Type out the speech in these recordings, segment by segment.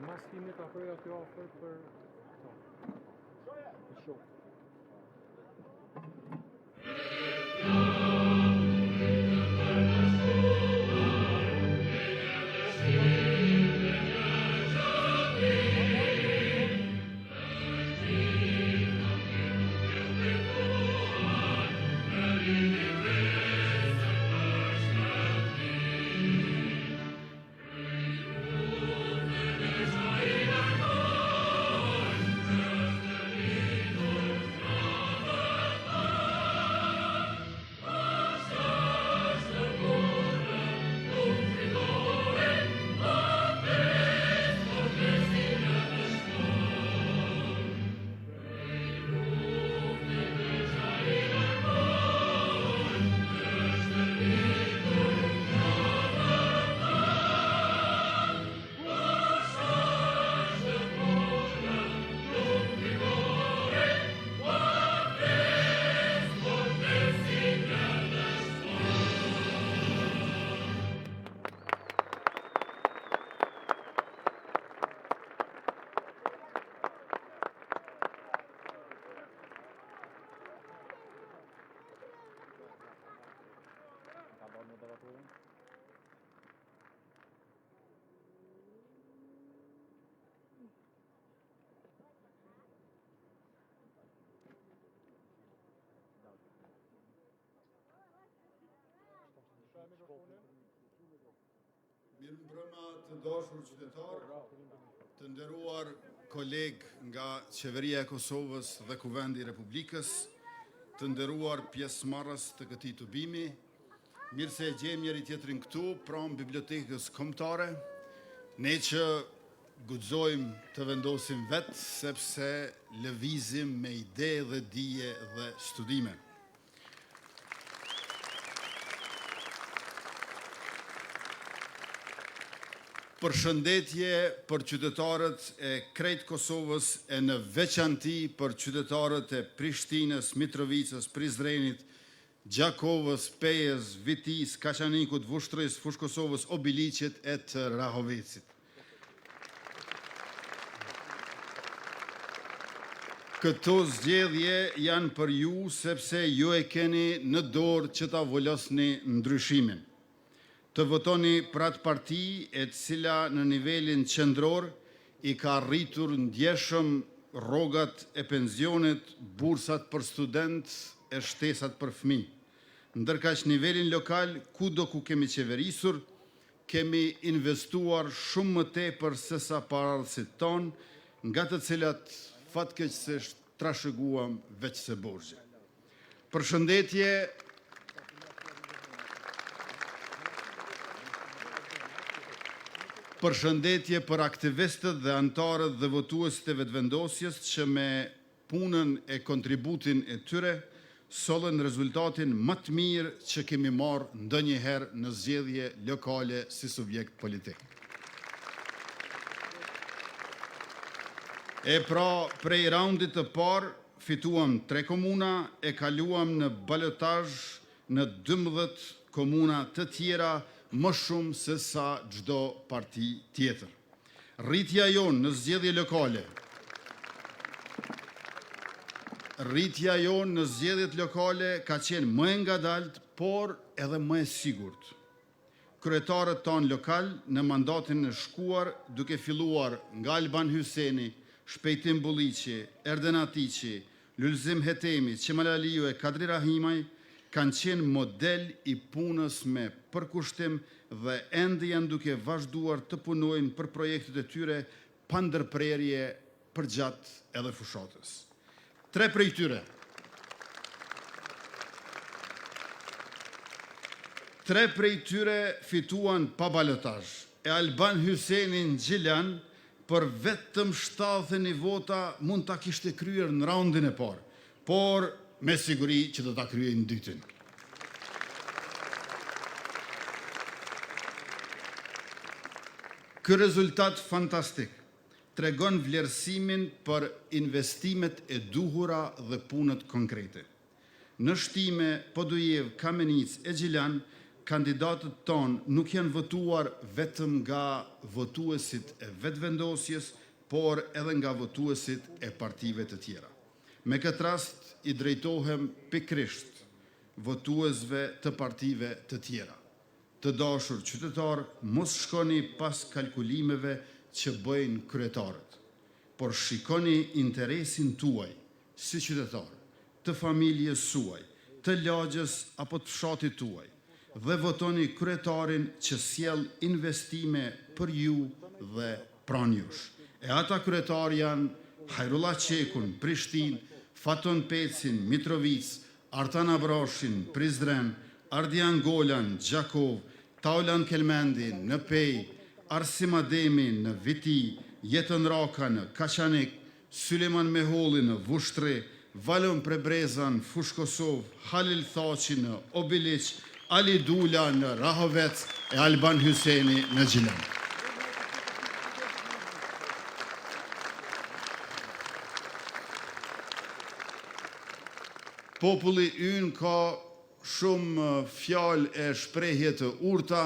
Mas time ka për aty ofër për show. Mirëmbrëma të dashur qytetarë, të nderuar kolegë nga Qeveria e Kosovës dhe Kuvendi i Republikës, të nderuar pjesëmarrës të këtij tubimi, mirë se e gjejmë njëri tjetrin këtu, pranë Bibliotekës Kombëtare, ne që guxojmë të vendosim vetë, sepse lëvizim me ide dhe dije dhe studime. Përshëndetje për qytetarët e krejt Kosovës e në veçanti për qytetarët e Prishtinës, Mitrovicës, Prizrenit, Gjakovës, Pejës, Vitis, Kaçanikut, Vushtrës, Fushë Kosovës, Obiliqit e të Rahovecit. Këto zgjedhje janë për ju sepse ju e keni në dorë që ta volosni ndryshimin. Të votoni për atë parti e cila në nivelin qendror i ka rritur ndjeshëm rrogat e pensionit, bursat për student e shtesat për fëmijë. Ndërkaq nivelin lokal, kudo ku kemi qeverisur, kemi investuar shumë më tepër se sa paraardhësit tonë, nga të cilat fatkeqësisht trashëguam veç se borxhe. Përshëndetje për aktivistët dhe anëtarët dhe votuesit e vetëvendosjes që me punën e kontributin e tyre sollën rezultatin më të mirë që kemi marrë ndonjëherë në zgjedhje lokale si subjekt politik. E pra, prej raundit të parë fituam 3 komuna, e kaluam në balotazh në 12 komuna të tjera, më shumë se sa çdo parti tjetër. Rritja jonë në zgjedhje lokale, në zgjedhjet lokale ka qenë më e ngadalt, por edhe më e sigurt. Kryetarët tanë lokal në mandatin e shkuar, duke filluar nga Alban Hyseni, Shpejtim Bulliqi, Erden Atiqi, Lulzim Hetemi, Qemal Aliu e Kadri Rahimaj, kanë qenë model i punës me përkushtim dhe ende janë duke vazhduar të punojnë për projektet e tyre pa ndërprerje përgjatë edhe fushatës. 3 prej tyre 3 prej tyre fituan pa balotazh, e Alban Hysenin Gjiljan për vetëm 70 vota mund ta kishte kryer në raundin e parë, por me siguri që do ta kryej në dytin. Ky rezultat fantastik tregon vlerësimin për investimet e duhura dhe punët konkrete. Në shtime Podujev, Kamenic e Gjiljan, kandidatët tonë nuk janë votuar vetëm nga votuesit e vetëvendosjes, por edhe nga votuesit e partive të tjera. Me këtë rast i drejtohem pikërisht votuesve të partive të tjera. Të dashur qytetar, mos shkoni pas kalkulimeve që bëjnë kryetarët, por shikoni interesin tuaj si qytetar, të familjes suaj, të lagjës apo të fshatit tuaj, dhe votoni kryetarin që sjell investime për ju dhe pranë jush. E ata kryetar janë Hajrullah Qekun, Prishtinë, Faton Pecin, Mitrovic, Artan Abrashin, Prizren, Ardian Golan, Gjakov, Taulan Kelmendin në Pej, Arsim Ademi në Viti, Jetën Raka në Kaçanik, Syleman Meholli në Vushtri, Valon Prebreza në Fushkosov, Halil Thaçi në Obiliq, Ali Dula në Rahovec e Alban Hyseni në Gjiljan. Populli ynë ka shumë fjalë e shprehje të urta,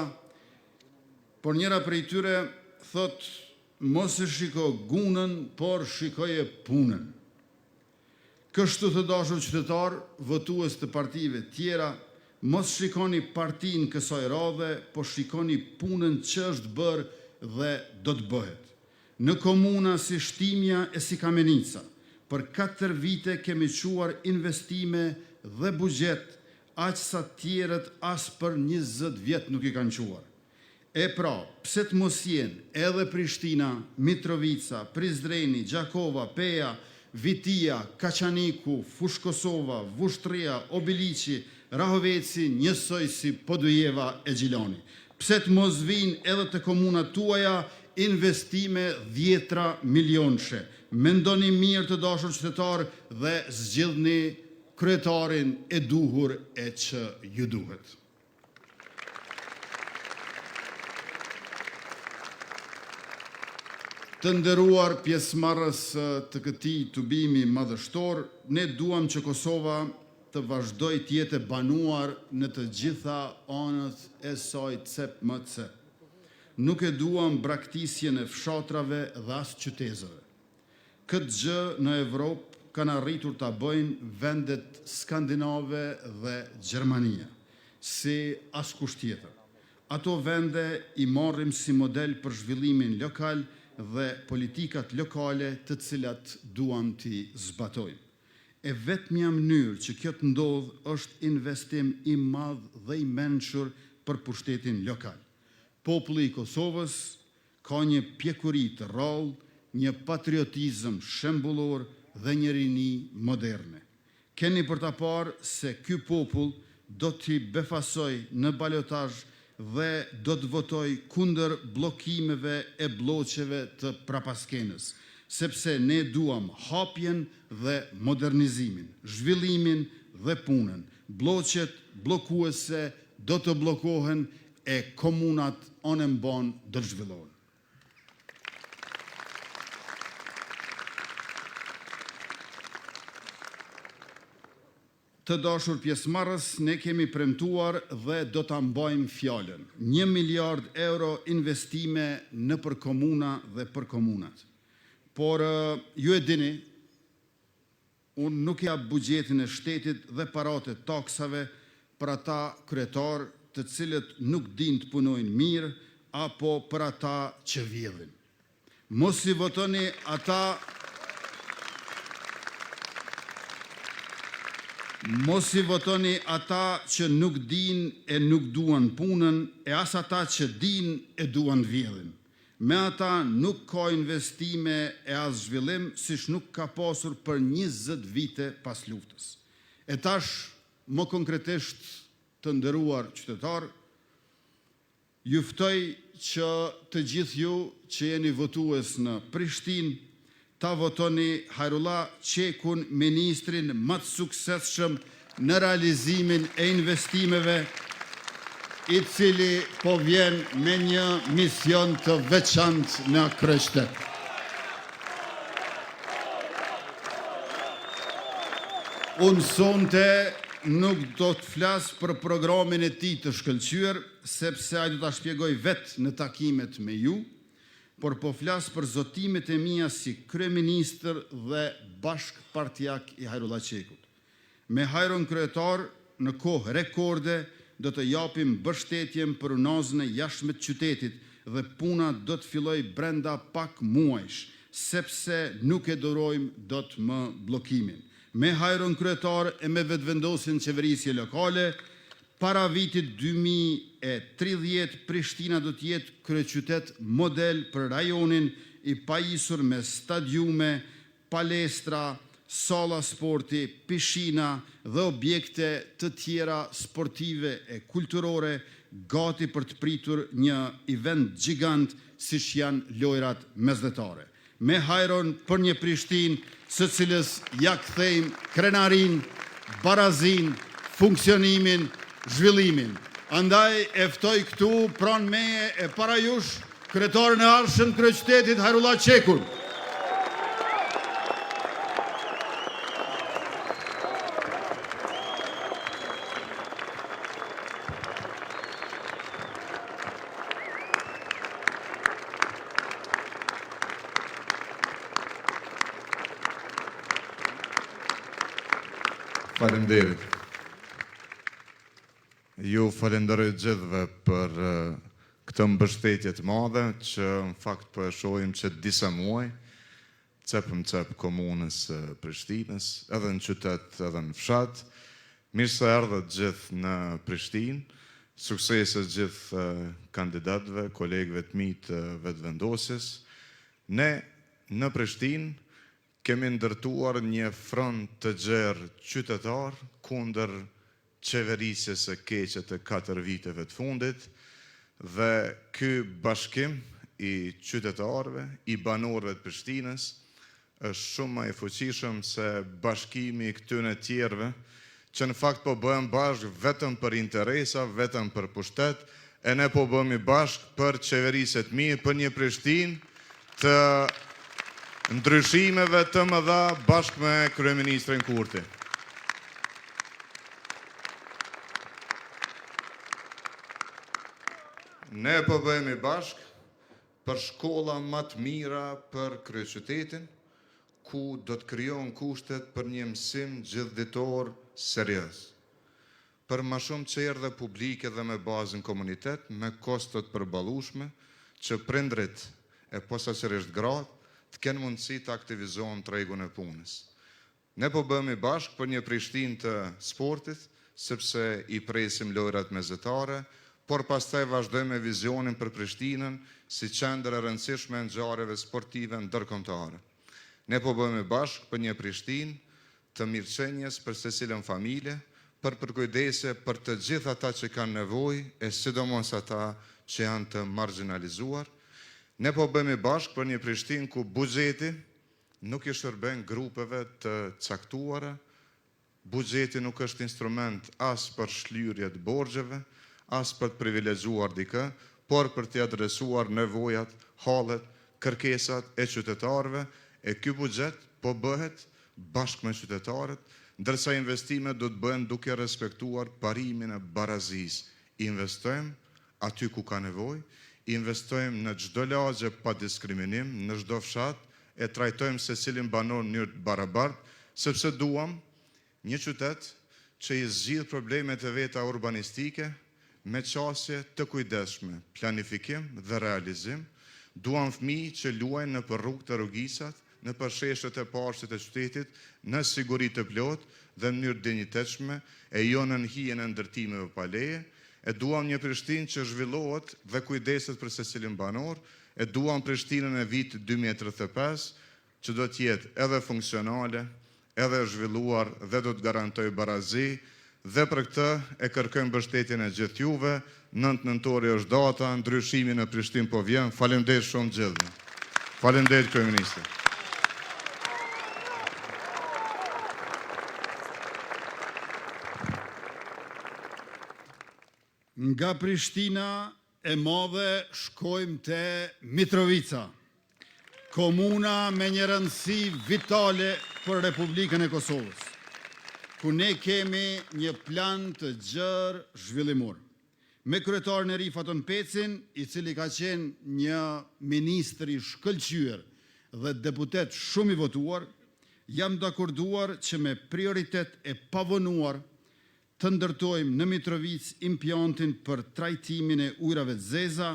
por njëra prej tyre thot mos e shiko gunën, por shikoje punën. Kështu të dashur qytetar, votues të partive tjera, mos shikoni partinë kësaj radhe, po shikoni punën që është bërë dhe do të bëhet. Në komuna si Shtimja e si Kamenica, për 4 vite kemi quar investime dhe bugjet, aq sa tjerët as për 20 vjet nuk i kanë quar. E pra, pse të mos jenë edhe Prishtina, Mitrovica, Prizreni, Gjakova, Peja, Vitia, Kaçaniku, Fushkosova, Vushtria, Obiliqi, Rahoveci, njësoj si Podujeva e Gjilani. Pse të mos vinë edhe të komunat tuaja investime 10 milionëshe. Mendoni mirë të dashur qytetar dhe zgjidhni kryetarin e duhur e që ju duhet. Të nderuar pjesëmarrës të këtij tubimi madhështor, ne duam që Kosova të vazhdoj të jetë e banuar në të gjitha anët e saj cep më cep. Nuk e duam braktisjen e fshatrave dhe as qytetëve. Këtë gjë në Evropë kanë arritur ta bëjnë vendet skandinave dhe Gjermania, si askush tjetër. Ato vende i marrim si model për zhvillimin lokal dhe politikat lokale të cilat duam t'i zbatojmë. E vetmja mënyrë që kjo të ndodhë është investim i madh dhe i mençur për pushtetin lokal. Populli i Kosovës ka një pjekuri të rrallë, një patriotizëm shembullor dhe një rini moderne. Keni për ta parë se ky popull do t'i befasoj në balotazh dhe do të votoj kundër bllokimeve e bloqeve të prapaskenës, sepse ne duam hapjen dhe modernizimin, zhvillimin dhe punën. Bloqet bllokuese do të bllokohen e komunat onemban do të zhvillohen. Të dashur pjesëmarrës, ne kemi premtuar dhe do ta mbajmë fjalën. 1 miliard euro investime në për komuna dhe për komunat. Por ju e dini, unë nuk jap buxhetin e shtetit dhe paratë e taksave për ata kryetar të cilët nuk dinë të punojnë mirë apo për ata që vjedhin. Mos i votoni ata Mos i votoni ata që nuk dinë e nuk duan punën, e as ata që dinë e duan vjedhin. Me ata nuk ka investime e as zhvillim, siç nuk ka pasur për 20 vite pas luftës. E tash, më konkretisht të nderuar qytetar, ju ftoj që të gjithë ju që jeni votues në Prishtinë, ta votoni Hajrullah Qekun, ministrin më të suksesshëm në realizimin e investimeve, i cili po vjen me një mision të veçantë në kryeqytet. Unë sonte nuk do të flas për programin e tij të shkëlqyer, sepse ai do ta shpjegoj vetë në takimet me ju, por po flas për zotimet e mia si kryeministër dhe bashkëpartiak i Hajrullah Qekut. Me hajron kryetar, në kohë rekorde, do të japim mbështetjen për unazën e jashtme të qytetit dhe puna do të filloj brenda pak muajsh, sepse nuk e durojmë dot më bllokimin. Me hajron kryetar e me vetëvendosjen qeverisje lokale, para vitit 2030, Prishtina do të jetë kryeqytet model për rajonin i pajisur me stadiume, palestra, salla sporti, pishina dhe objekte të tjera sportive e kulturore, gati për të pritur një event gjigant siç janë lojrat mesdhetare. Me hajron për një Prishtinë së cilës ja kthejmë krenarin, barazin, funksionimin, zhvillimin. Andaj e ftoj këtu pranë meje e para jush kryetarin e ardhshëm të kryeqytetit Hajrullah Qekun. Faleminderit. Ju falenderoj gjithëve për këtë mbështetje të madhe që në fakt po e shohim që disa muaj cep komunës Prishtinës, edhe në qytet, edhe në fshat. Mirë se erdhët gjithë në Prishtinë, suksese gjithë kandidatëve, kolegëve të mi të vetëvendosjes. Ne në Prishtinë kemi ndërtuar një front të gjerë qytetar kundër qeverisjes së keqe të 4 viteve të fundit, dhe ky bashkim i qytetarëve, i banorëve të Prishtinës, është shumë më i fuqishëm se bashkimi i këtyre tjerëve, që në fakt po bëhen bashkë vetëm për interesa, vetëm për pushtet, e ne po bëhemi bashkë për qeverisje të mirë, për një Prishtinë të ndryshimeve të mëdha bashkë me kryeministrin Kurti. Ne po bëhemi bashkë për shkolla më të mira për kryeqytetin, ku do të krijohen kushtet për një mësim gjithditor serioz. Për më shumë çerdhe publike dhe me bazën komunitet, me kostot përballueshme, që prindrit e posaçërisht gratë të kenë mundësi të aktivizohen tregun e punës. Ne po bëhemi bashkë për një Prishtinë të sportit, sepse i presim lojrat mesdhetare, por pastaj vazhdojmë me vizionin për Prishtinën si qendër e rëndësishme e ngjarjeve sportive ndërkombëtare. Ne po bëhemi bashkë për një Prishtinë të mirëqenies për secilën familje, për përkujdesje për të gjithë ata që kanë nevojë, e sidomos ata që janë të marginalizuar. Ne po bëhemi bashkë për një Prishtinë ku buxheti nuk i shërben grupeve të caktuara, buxheti nuk është instrument as për shlyerje të borxheve, as për të privilegjuar dikë, por për të adresuar nevojat, hallet, kërkesat e qytetarëve, e ky buxhet po bëhet bashkë me qytetarët, ndërsa investimet do të bëhen duke respektuar parimin e barazisë. Investojmë aty ku ka nevojë, investojmë në çdo lagje pa diskriminim, në çdo fshat, e trajtojmë secilin banor në mënyrë të barabartë, sepse duam një qytet që i zgjidh problemet e veta urbanistike me qasje të kujdesshme, planifikim dhe realizim. Duam fëmijë që luajnë nëpër rrugë të rrugisat, nëpër sheshet e pashtit e qytetit, në siguri të plotë dhe në mënyrë dinjitetshme, e jo në hijen e ndërtimeve pa leje. E duam një Prishtinë që zhvillohet dhe kujdeset për secilin banor, e duam Prishtinën e vitit 2035, që do të jetë edhe funksionale, edhe zhvilluar dhe do të garantoj barazi dhe për këtë e kërkojmë mbështetjen e gjithë juve. 9 nëntori është data, ndryshimi në Prishtinë po vjen. Faleminderit shumë gjithë. Faleminderit kryeministri. Nga Prishtina e madhe shkojmë te Mitrovica, komuna me një rëndësi vitale për Republikën e Kosovës, ku ne kemi një plan të gjerë zhvillimor. Me kryetarin e ri Faton Pecin, i cili ka qenë një ministër i shkëlqyer dhe deputet shumë i votuar, jam dakorduar që me prioritet e pavonuar të ndërtojmë në Mitrovic implantin për trajtimin e ujrave të zeza,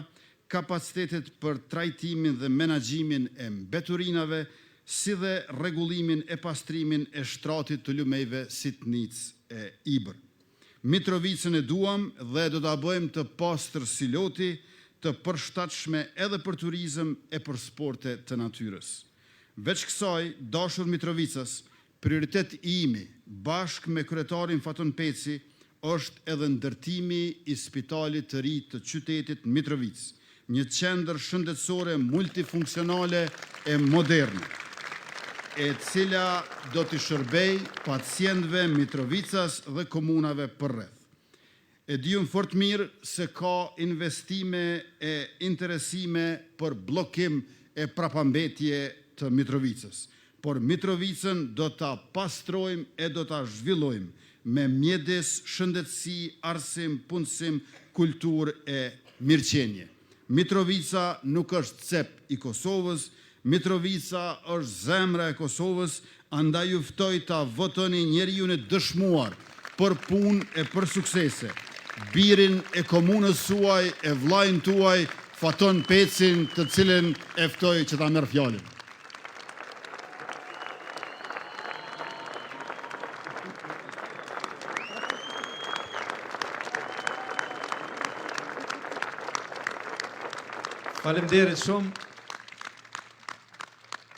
kapacitetet për trajtimin dhe menaxhimin e mbeturinave, si dhe rregullimin e pastrimin e shtratit të lumejve Sitnic e Ibër. Mitrovicën e duam dhe do ta bëjmë të pastër si loti, të përshtatshme edhe për turizëm e për sporte të natyrës. Veç kësaj, dashur Mitrovicës, prioritet i imi, bashkë me kryetarin Faton Peci, është edhe ndërtimi i spitalit të ri të qytetit Mitrovic, një qendër shëndetësore multifunksionale e moderne, e cila do të shërbej pacientëve Mitrovicas dhe komunave përreth. E diun fort mirë se ka investime e interesime për bllokim e prapambetje të Mitrovicës, por Mitrovicën do ta pastrojmë e do ta zhvillojmë me mjedis, shëndetësi, arsim, punësim, kulturë e mirëqenie. Mitrovica nuk është cep i Kosovës, Mitrovica është zemra e Kosovës, andaj ju ftoj ta votoni njeriun e dëshmuar për punë e për suksese, birin e komunës suaj, e vllajën tuaj, Faton Pecin, të cilin e ftoj që ta merr fjalën. Faleminderit shumë.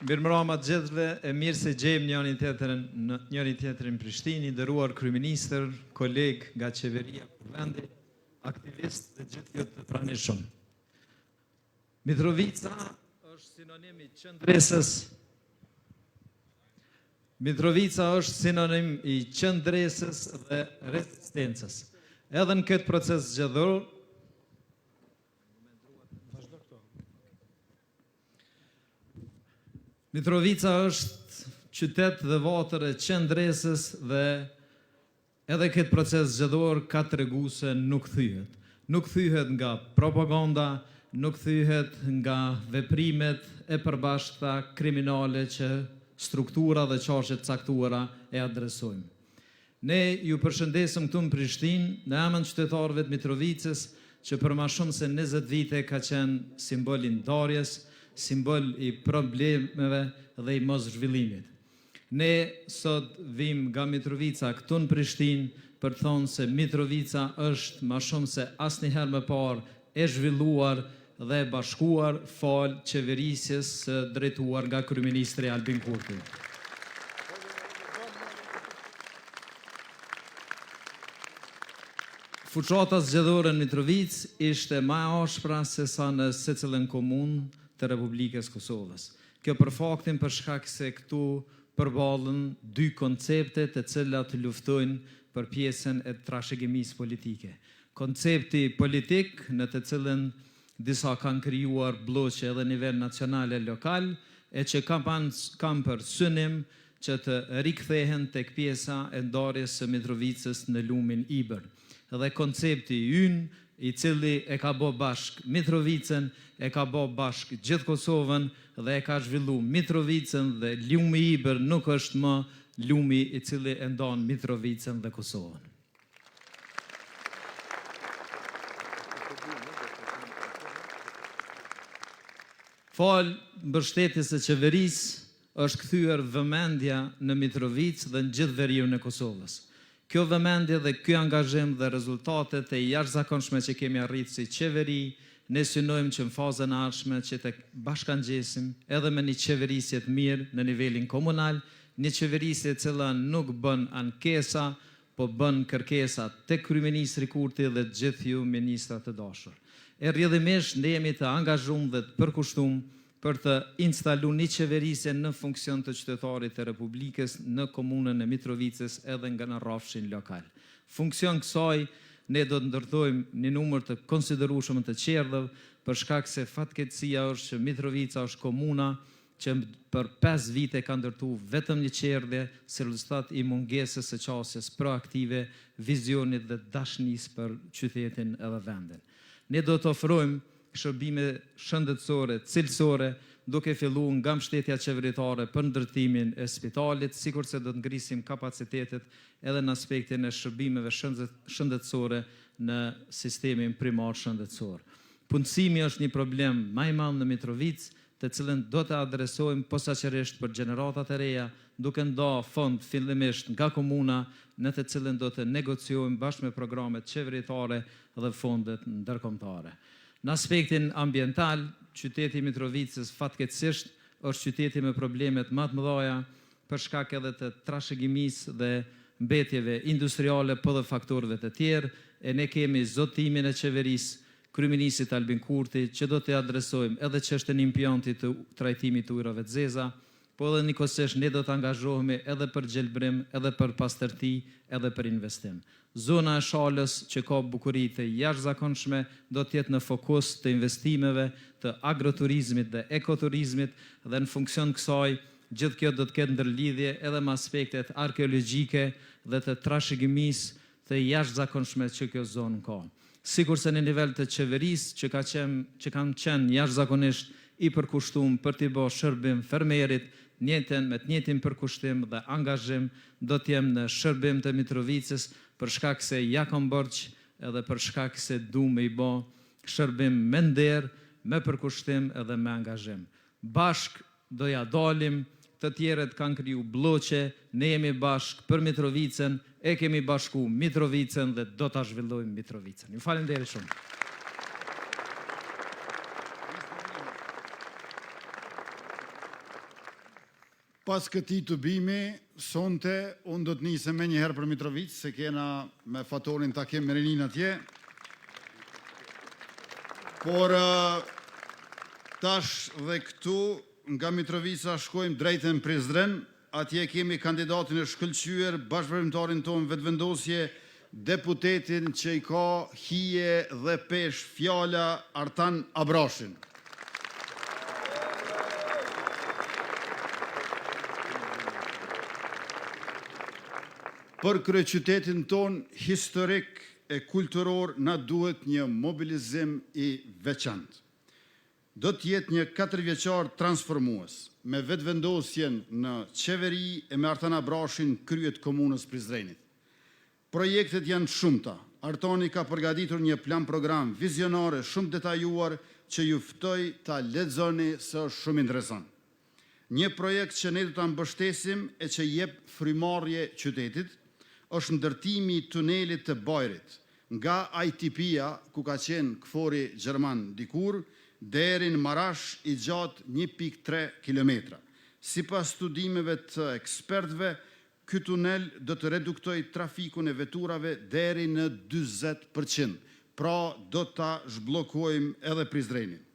Mirëmbrëma të gjithëve, e mirë se gjejmë njëri tjetrin në Prishtinë, nderuar kryeministër, koleg nga qeveria e vendit, aktivist dhe gjithë ju të pranishëm. Mitrovica është sinonim i qëndresës. Mitrovica është sinonim i qëndresës dhe rezistencës. Edhe në këtë proces zgjedhor, Mitrovica është qytet dhe vatër e qendresës dhe edhe këtë proces zgjedhor ka tregu se nuk thyhet. Nuk thyhet nga propaganda, nuk thyhet nga veprimet e përbashkëta kriminale që struktura dhe çështjet caktuara e adresojnë. Ne ju përshëndesim këtu në Prishtinë në emër të qytetarëve të Mitrovicës, që për më shumë se 20 vite ka qenë simbol i ndarjes, simbol i problemeve dhe i mos zhvillimit. Ne sot vim nga Mitrovica këtu në Prishtinë për të thonë se Mitrovica është më shumë se asnjëherë më parë e zhvilluar dhe e bashkuar fal qeverisjes drejtuar nga kryeministri Albin Kurti. Fuqata zgjedhore në Mitrovic ishte më e ashpra se sa në secilën komunë të Republikës Kosovës. Kjo për faktin për shkak se këtu përballen dy koncepte të cilat luftojnë për pjesën e trashëgimisë politike. Koncepti politik në të cilën disa kanë krijuar bloqe edhe nivel nacional e lokal, e që kam për synim që të rikthehen tek pjesa e ndarjes së Mitrovicës në lumin Ibër. Dhe koncepti ynë, i cili e ka bë bashk Mitrovicën, e ka bë bashk gjithë Kosovën dhe e ka zhvillu Mitrovicën, dhe lumi Ibër nuk është më lumi i cili e ndan Mitrovicën dhe Kosovën. Fal mbështetjes së qeverisë është kthyer vëmendja në Mitrovic dhe në gjithë veriun e Kosovës. Kjo vëmendje dhe ky angazhim dhe rezultatet e jashtëzakonshme që kemi arritur si qeveri, ne synojmë që në fazën e ardhshme që të bashkangjesim edhe me një qeverisje të mirë në nivelin komunal, një qeverisje e cila nuk bën ankesa, po bën kërkesa tek kryeministri Kurti dhe gjithë ju ministrat të dashur. E rrjedhimisht ne jemi të angazhuar dhe të përkushtuar për të instaluar një qeverisje në funksion të qytetarit të Republikës në komunën e Mitrovicës edhe nga në rrafshin lokal. Funksion kësaj ne do të ndërtojmë një numër të konsiderueshëm të qerdhëve për shkak se fatkeqësia është që Mitrovica është komuna që për 5 vite ka ndërtu vetëm një qerdhje si rezultat i mungesës së qasjes proaktive, vizionit dhe dashnisë për qytetin edhe vendin. Ne do të ofrojmë shërbime shëndetësore, cilësore, duke filluar nga mbështetja qeveritare për ndërtimin e spitalit, sikurse do të ngrisim kapacitetet edhe në aspektin e shërbimeve shëndetësore në sistemin primar shëndetësor. Punësimi është një problem më i madh në Mitrovicë, të cilën do të adresojmë posaçërisht për gjeneratat e reja, duke nda fond fillimisht nga komuna, në të cilën do të negociojmë bashkë me programet qeveritare dhe fondet ndërkombëtare. Në aspektin ambiental, qyteti Mitrovicës fatkeqësisht është qyteti me problemet më të mëdha për shkak edhe të trashëgimisë dhe mbetjeve industriale, po dhe faktorëve të tjerë, e ne kemi zotimin e qeverisë, kryeministit Albin Kurti, që do të adresojmë edhe çështën e impjantit të trajtimit të ujrave të zeza, po edhe njëkohësisht ne do të angazhohemi edhe për gjelbrim, edhe për pastërti, edhe për investim. Zona e Shalës, që ka bukuri të jashtëzakonshme, do të jetë në fokus të investimeve, të agroturizmit dhe ekoturizmit, dhe në funksion kësaj, gjithë kjo do të ketë ndërlidhje edhe me aspektet arkeologjike dhe të trashëgimisë të jashtëzakonshme që kjo zonë ka. Sikur se në nivel të qeverisë që kanë qenë jashtëzakonisht i përkushtuar për t'i bërë shërbim fermerit, me të njëjtin përkushtim dhe angazhim do t'jem në shërbim të Mitrovicës për shkak se ja kam borxh edhe për shkak se du me i bë shërbim me nder, me përkushtim edhe me angazhim. Bashk do ja dalim, të tjerët kanë kriju bloqe, ne jemi bashk për Mitrovicën, e kemi bashku Mitrovicën dhe do ta zhvillojmë Mitrovicën. Ju falenderoj shumë. Pas këtij të bimi, sonte, unë do të nisem me njëherë për Mitrovicë, se kena me Fatorin takim me Renin atje. Por tash dhe këtu, nga Mitrovica shkojmë drejtën Prizren, atje kemi kandidatin e shkëlqyer, bashkëpërfaqëtarin tonë vetëvendosje, deputetin që i ka hije dhe pesh fjala Artan Abrashin. Për kryeqytetin ton historik e kulturor na duhet një mobilizim i veçantë. Do të jetë një 4 vjeçar transformues, me vetëvendosjen në qeveri e me Artan Abrashin kryet komunës Prizrenit. Projektet janë shumëta. Artani ka përgatitur një plan program vizionare shumë detajuar që ju ftoj ta lexoni se është shumë interesant. Një projekt që ne do ta mbështesim e që jep frymarrje qytetit është ndërtimi i tunelit të Bajrit, nga ITP-ja, ku ka qenë këfori gjerman dikur, deri në Marash i gjatë 1.3 kilometra. Sipas studimeve të ekspertëve, ky tunel do të reduktoj trafikun e veturave deri në 40%, pra do ta zhbllokojmë edhe Prizrenin.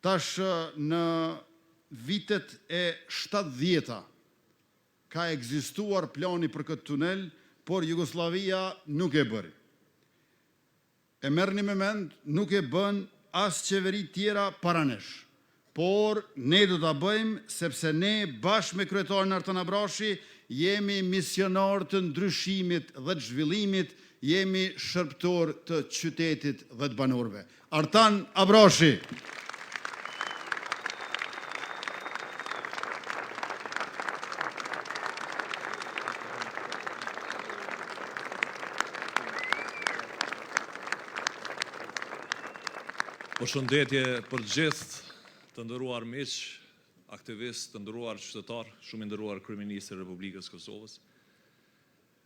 Tash në vitet e 70-ta ka ekzistuar plani për këtë tunel, por Jugoslavia nuk e bëri. E merrni me mend, nuk e bën as qeveri tjera para nesh. Por ne do ta bëjmë sepse ne bashkë me kryetarin Artan Abrashi jemi misionar të ndryshimit dhe të zhvillimit, jemi shërbëtor të qytetit dhe të banorëve. Artan Abrashi. Përshëndetje për gjithë të nderuar miq, aktivistë, të nderuar qytetar, shumë i nderuar kryeministri i Republikës Kosovës.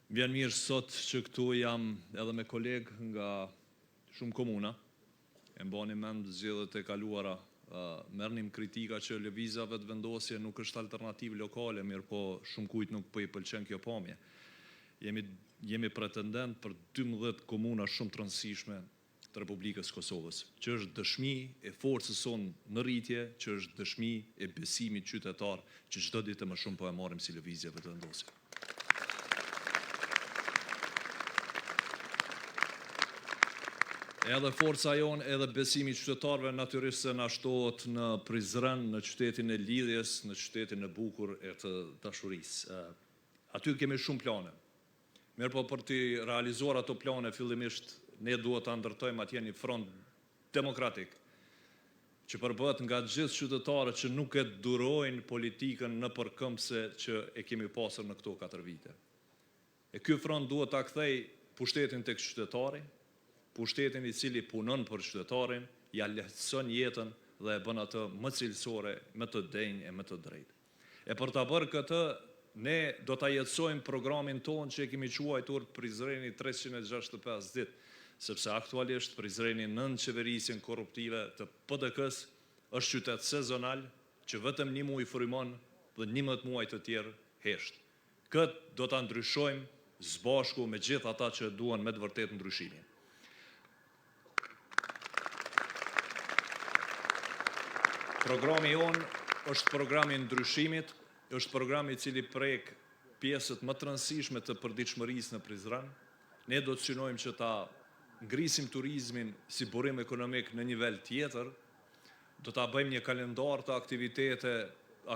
Vjen mirë sot që këtu jam edhe me kolegë nga shumë komuna. E mbani mend zgjedhjet e kaluara, merrnim kritika që lëvizja vetëvendosje nuk është alternativë lokale, mirë po shumë kujt nuk po i pëlqen kjo pamje. jemi pretendent për 12 komuna shumë të rëndësishme të Republikës Kosovës, që është dëshmi e forcës sonë në rritje, që është dëshmi e besimit qytetar, që çdo ditë më shumë po e marrim si lëvizje të vendosit. Edhe forca jonë, edhe besimi i qytetarëve natyrisht se na shtohet në Prizren, në qytetin e lidhjes, në qytetin e bukur e të dashurisë. Aty kemi shumë plane. Mirë po për të realizuar ato plane, fillimisht ne duhet të ndërtojmë atje një front demokratik, që përbëhet nga gjithë qytetarët që nuk e durojnë politikën në përkëmbse që e kemi pasur në këto 4 vite. E ky front duhet ta kthej pushtetin tek qytetari, pushtetin i cili punon për qytetarin, ja lehtëson jetën dhe e bën atë më cilësore, më të denjë e më të drejtë. E për ta bërë këtë, ne do ta jetësojmë programin tonë që e kemi quajtur Prizreni 365 ditë, sepse aktualisht Prizreni nën qeverisjen korruptive të PDK-s është qytet sezonal që vetëm 1 muaj frymon dhe 11 muaj të tjerë hesht. Këtë do ta ndryshojmë së bashku me gjithë ata që duan me të vërtet ndryshimin. Programi jonë është programi ndryshimit, është programi i cili prek pjesët më të rëndësishme të përditshmërisë në Prizren. Ne do të synojmë që ta ngrisim turizmin si burim ekonomik në nivel tjetër, do ta bëjmë një kalendar të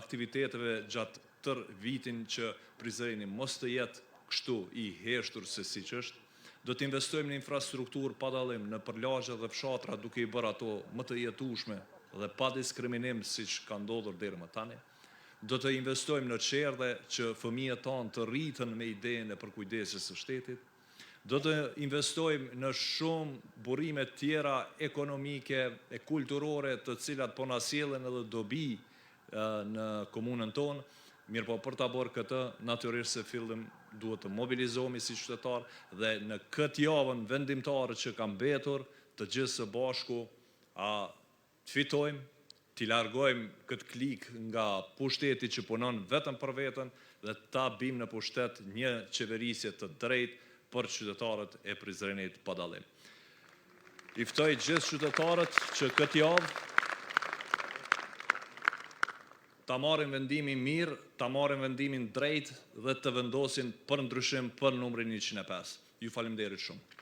aktiviteteve gjatë tër vitin që Prizreni mos të jetë kështu i heshtur se siç është. Do të investojmë në infrastrukturë pa dallim, në përlagje dhe fshatra, duke i bërë ato më të jetueshme dhe pa diskriminim siç ka ndodhur deri më tani. Do të investojmë në çerdhe që fëmijët tanë të rritën me idenë e përkujdesjes së shtetit. Do të investojmë në shumë burime tjera ekonomike e kulturore të cilat po na sjellin edhe dobi në komunën tonë. Mirë po për ta bërë këtë, natyrisht se fillim duhet të mobilizohemi si qytetar dhe në këtë javën vendimtare që ka mbetur, të gjithë së bashku të fitojmë, t'i largojmë këtë klik nga pushteti që punon vetëm për veten dhe ta bim në pushtet një qeverisje të drejtë për qytetarët e Prizrenit pa dallim. I ftoj gjithë qytetarët që këtë javë ta marrin vendimin mirë, ta marrin vendimin drejt dhe të vendosin për ndryshim për numrin 105. Ju faleminderit shumë.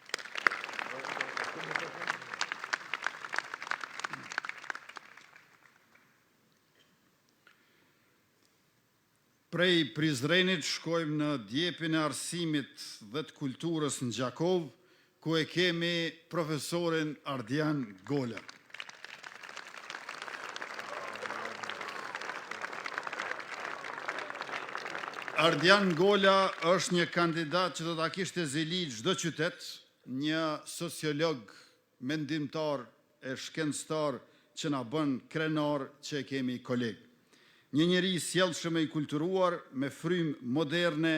Prej Prizrenit shkojmë në djepin e arsimit dhe të kulturës në Gjakov, ku e kemi profesorin Ardian Gola. Ardian Gola është një kandidat që do ta kishte zili çdo qytet, një sociolog mendimtar e shkencëtar që na bën krenar që e kemi koleg. Një njeri i sjellshëm e i kulturuar, me frymë moderne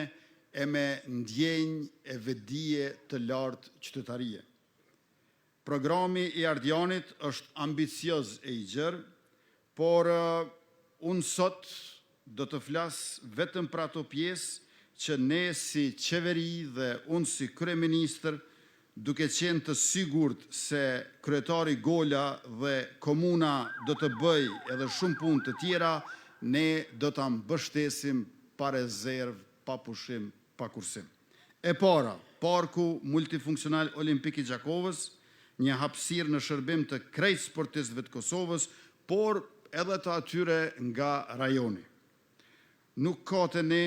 e me ndjenjë e vetdije të lartë qytetarie. Programi i Ardianit është ambicioz e i gjerë, por unë sot do të flas vetëm për ato pjesë që ne si qeveri dhe unë si kryeministër, duke qenë të sigurt se kryetari Gola dhe komuna do të bëj edhe shumë punë të tjera, ne do ta mbështesim pa rezervë, pa pushim, pa kursim. E para, Parku Multifunksional Olimpik i Gjakovës, një hapësirë në shërbim të krejt sportistëve të Kosovës, por edhe të atyre nga rajoni. Nuk ka të ne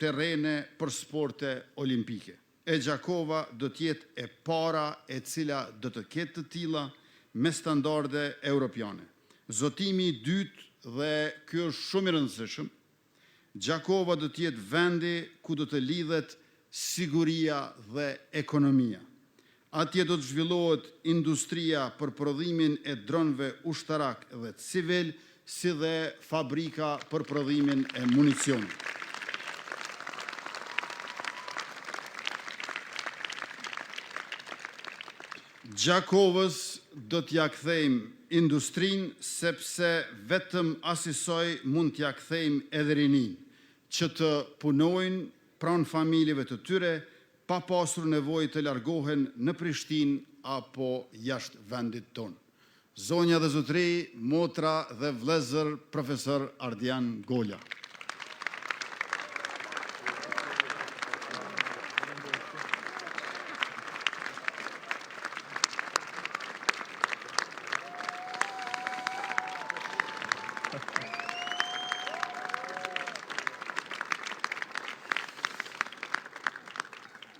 terrene për sporte olimpike. E Gjakova do t'jetë e para e cila do të ketë të tilla me standarde europiane. Zotimi i dytë, dhe kjo është shumë i rëndësishëm, Gjakova do t'jetë vendi ku do të lidhet siguria dhe ekonomia. Atje do të zhvillohet industria për prodhimin e dronëve ushtarak dhe civil, si dhe fabrika për prodhimin e municionit. Gjakovës do t'ja kthejmë industrinë, sepse vetëm asisoj mund t'ja kthejmë edhe rinin, që të punojnë pranë familjeve të tyre, pa pasur nevojë të largohen në Prishtinë apo jashtë vendit tonë. Zonja dhe zotëri, motra dhe vëllezër profesor Ardian Golja.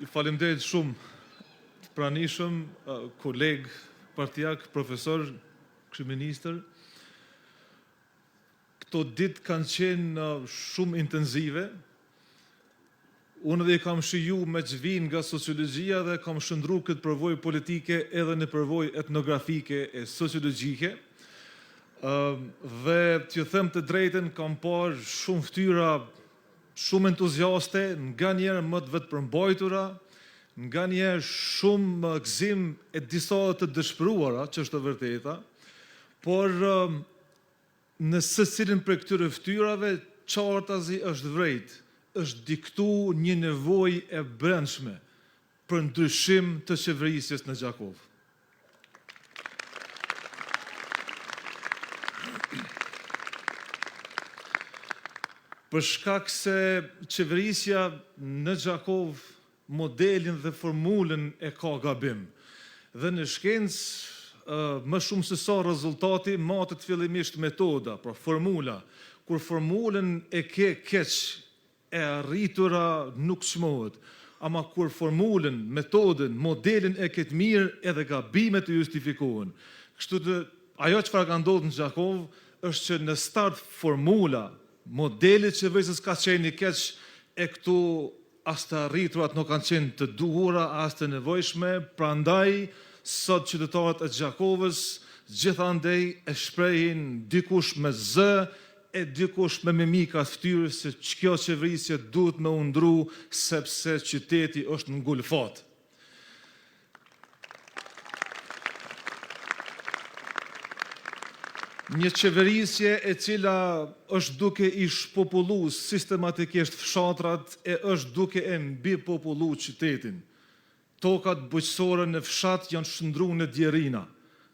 Ju faleminderit shumë të pranishëm, koleg, partijak, profesor, kryeministër. Këto ditë kanë qenë shumë intenzive. Unë dhe kam shiju me gjvin nga sociologjia dhe kam shëndru këtë përvojë politike edhe në përvojë etnografike e sociologjike. Dhe t'ju them të drejten, kam parë shumë fytyra shumë entuziaste, nga njerë më të vetë përmbajtura, nga njerë shumë gëzim e disa të dëshpëruara, që është të vërteta, por në secilin për këtyre ftyrave, qartazi është vrejt, është diktu një nevojë e brendshme për ndryshim të qeverisjes në Gjakov. Për shkak se qeverisja në Gjakov modelin dhe formulën e ka gabim. Dhe në shkencë, më shumë se sa rezultati, matet fillimisht metoda, pra formula. Kur formulën e ke keq, e arritura nuk çmohet. Ama kur formulën, metodën, modelin e ke të mirë, edhe gabimet të justifikohen. Kështu të ajo çfarë ka ndodhur në Gjakov është që në start formula, modeli që qeverisjes ka qenë i keq, e këtu as të arriturat nuk kanë qenë të duhura, as të nevojshme, prandaj sot qytetarët e Gjakovës gjithandej e shprehin dikush me zë e dikush me mimika ftyrë se kjo qeverisje duhet me undru sepse qyteti është në ngulfat. Një qeverisje e cila është duke i shpopullu sistematikisht fshatrat e është duke e mbi popullu qytetin. Tokat bujqësore në fshat janë shndru në djerina,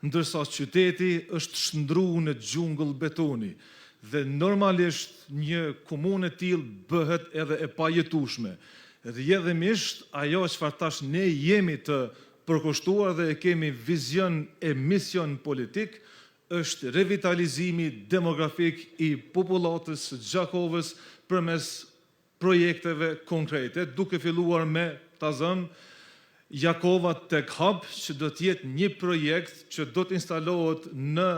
ndërsa qyteti është shndru në gjungull betoni. Dhe normalisht një komunë e tillë bëhet edhe e pajetueshme. Rrjedhimisht ajo çfarë tash ne jemi të përkushtuar dhe e kemi vizion e mision politik është revitalizimi demografik i popullatës së Gjakovës përmes projekteve konkrete, duke filluar me Tazëm, Jakova Tech Hub, që do të jetë një projekt që do të instalohet në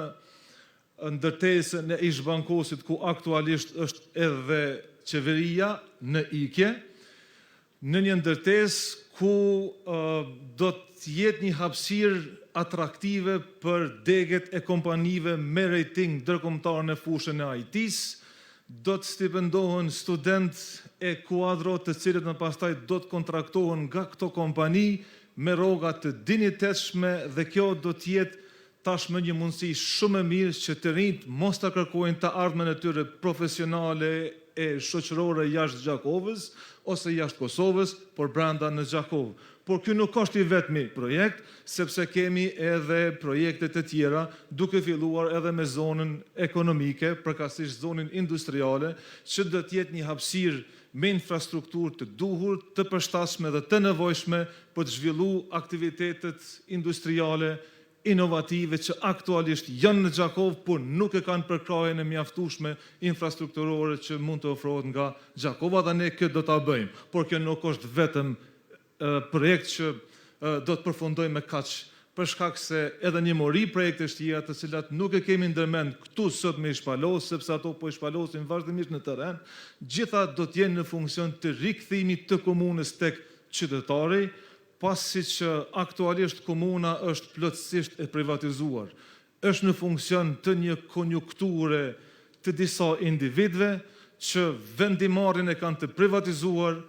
ndërtesën e Ish-Bankosit, ku aktualisht është edhe qeveria në ikje, në një ndërtesë ku do të jetë një hapësirë atraktive për deget e kompanive me rating ndërkombëtar në fushën e IT-s, do të stipendohen student e kuadro të cilët në pastaj do të kontraktohen nga këto kompani me rroga të dinjitetshme dhe kjo do të jetë tashmë një mundësi shumë e mirë që të rinjt mos ta kërkojnë të ardhmen e tyre profesionale e shoqërore jashtë Gjakovës ose jashtë Kosovës, por brenda në Gjakovë. Por ky nuk është i vetmi projekt, sepse kemi edhe projekte të tjera, duke filluar edhe me zonën ekonomike, përkatësisht zonën industriale, që do të jetë një hapësirë me infrastrukturë të duhur, të përshtatshme dhe të nevojshme për të zhvilluar aktivitetet industriale inovative që aktualisht janë në Gjakov, por nuk e kanë përkrajen e mjaftueshme infrastrukturore që mund të ofrohet nga Gjakova, dhe ne këtë do ta bëjmë. Por kjo nuk është vetëm projekt që do të përfundojmë me kaq, për shkak se edhe një mori projekte tjera të cilat nuk e kemi ndërmend këtu sot me shpalos, sepse ato po i shpalosin vazhdimisht në terren, gjitha do të jenë në funksion të rikthimit të komunës tek qytetari, pasi që aktualisht komuna është plotësisht e privatizuar. Është në funksion të një konjunkture të disa individëve që vendimarrjen e kanë të privatizuar,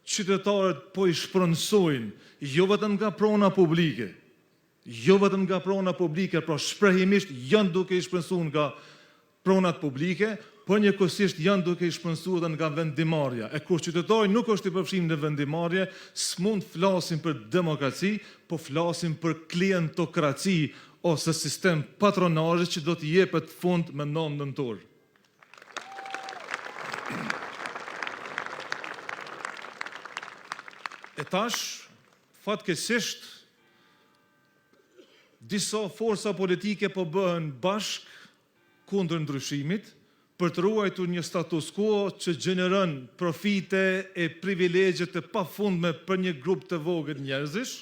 qytetarët po i shpërndësojnë, jo vetëm nga prona publike, pra shprehimisht janë duke i shpërndësuar nga pronat publike, për njëkohësisht janë duke i shpensuar dhe nga vendimarrja. E kur qytetari nuk është i përfshirë në vendimarrje, s'mund flasim për demokraci, po flasim për klientokraci ose sistem patronazhi që do të jepet fund me 9 nëntor. E tash, fatkeqësisht, disa forca politike po bëhen bashk kundër ndryshimit për të ruajtur një status quo që gjeneron profite e privilegje të pafundme për një grup të vogël njerëzish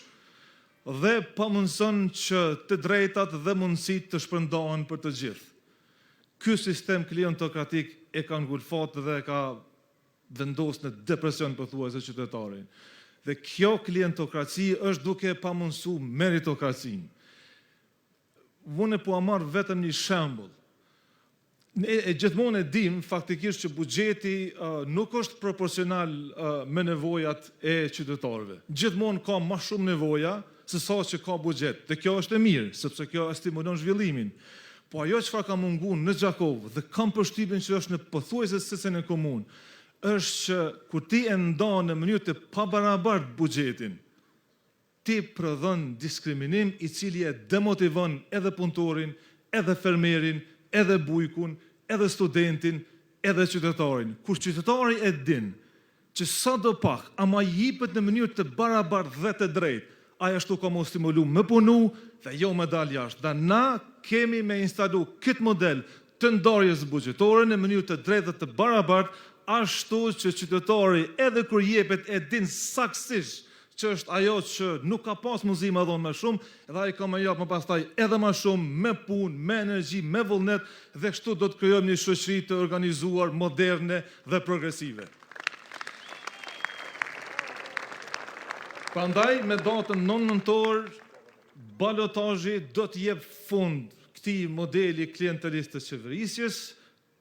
dhe pamundson që të drejtat dhe mundësitë të shpërndahen për të gjithë. Ky sistem klientokratik e ka ngulfat dhe ka vendosur në depresion pothuajse qytetarin. Dhe kjo klientokraci është duke pamundsuar meritokracinë. Unë po marr vetëm një shembull. Ne gjithmonë e dim faktikisht që buxheti nuk është proporcional me nevojat e qytetarëve. Gjithmonë ka më shumë nevoja se sa që ka buxhet. Dhe kjo është e mirë, sepse kjo stimulon zhvillimin. Po ajo çfarë ka munguar në Gjakovë dhe kam përshtypjen që është në pothuajse secilën e komunë, është që kur ti e ndan në mënyrë të pabarabartë buxhetin, ti prodhon diskriminim i cili e demotivon edhe punëtorin, edhe fermerin, edhe bujkun, edhe studentin, edhe qytetarin. Kur qytetari e din që sa do pak, ama jipet në mënyrë të barabartë dhe të drejtë, ai ashtu ka mos stimulu me punu dhe jo me dal jashtë. Dhe na kemi me instalu këtë model të ndarjes buxhetore në mënyrë të drejtë dhe të barabartë, ashtu që qytetari edhe kur jepet e din saktësisht që është ajo që nuk ka pas mundësi më dhon më shumë, dhe ai ka më jap më pastaj edhe më shumë me punë, me energji, me vullnet dhe kështu do të krijojmë një shoqëri të organizuar, moderne dhe progresive. Prandaj me datën 9 nëntor balotazhi do të jep fund këtij modeli klientelist të qeverisjes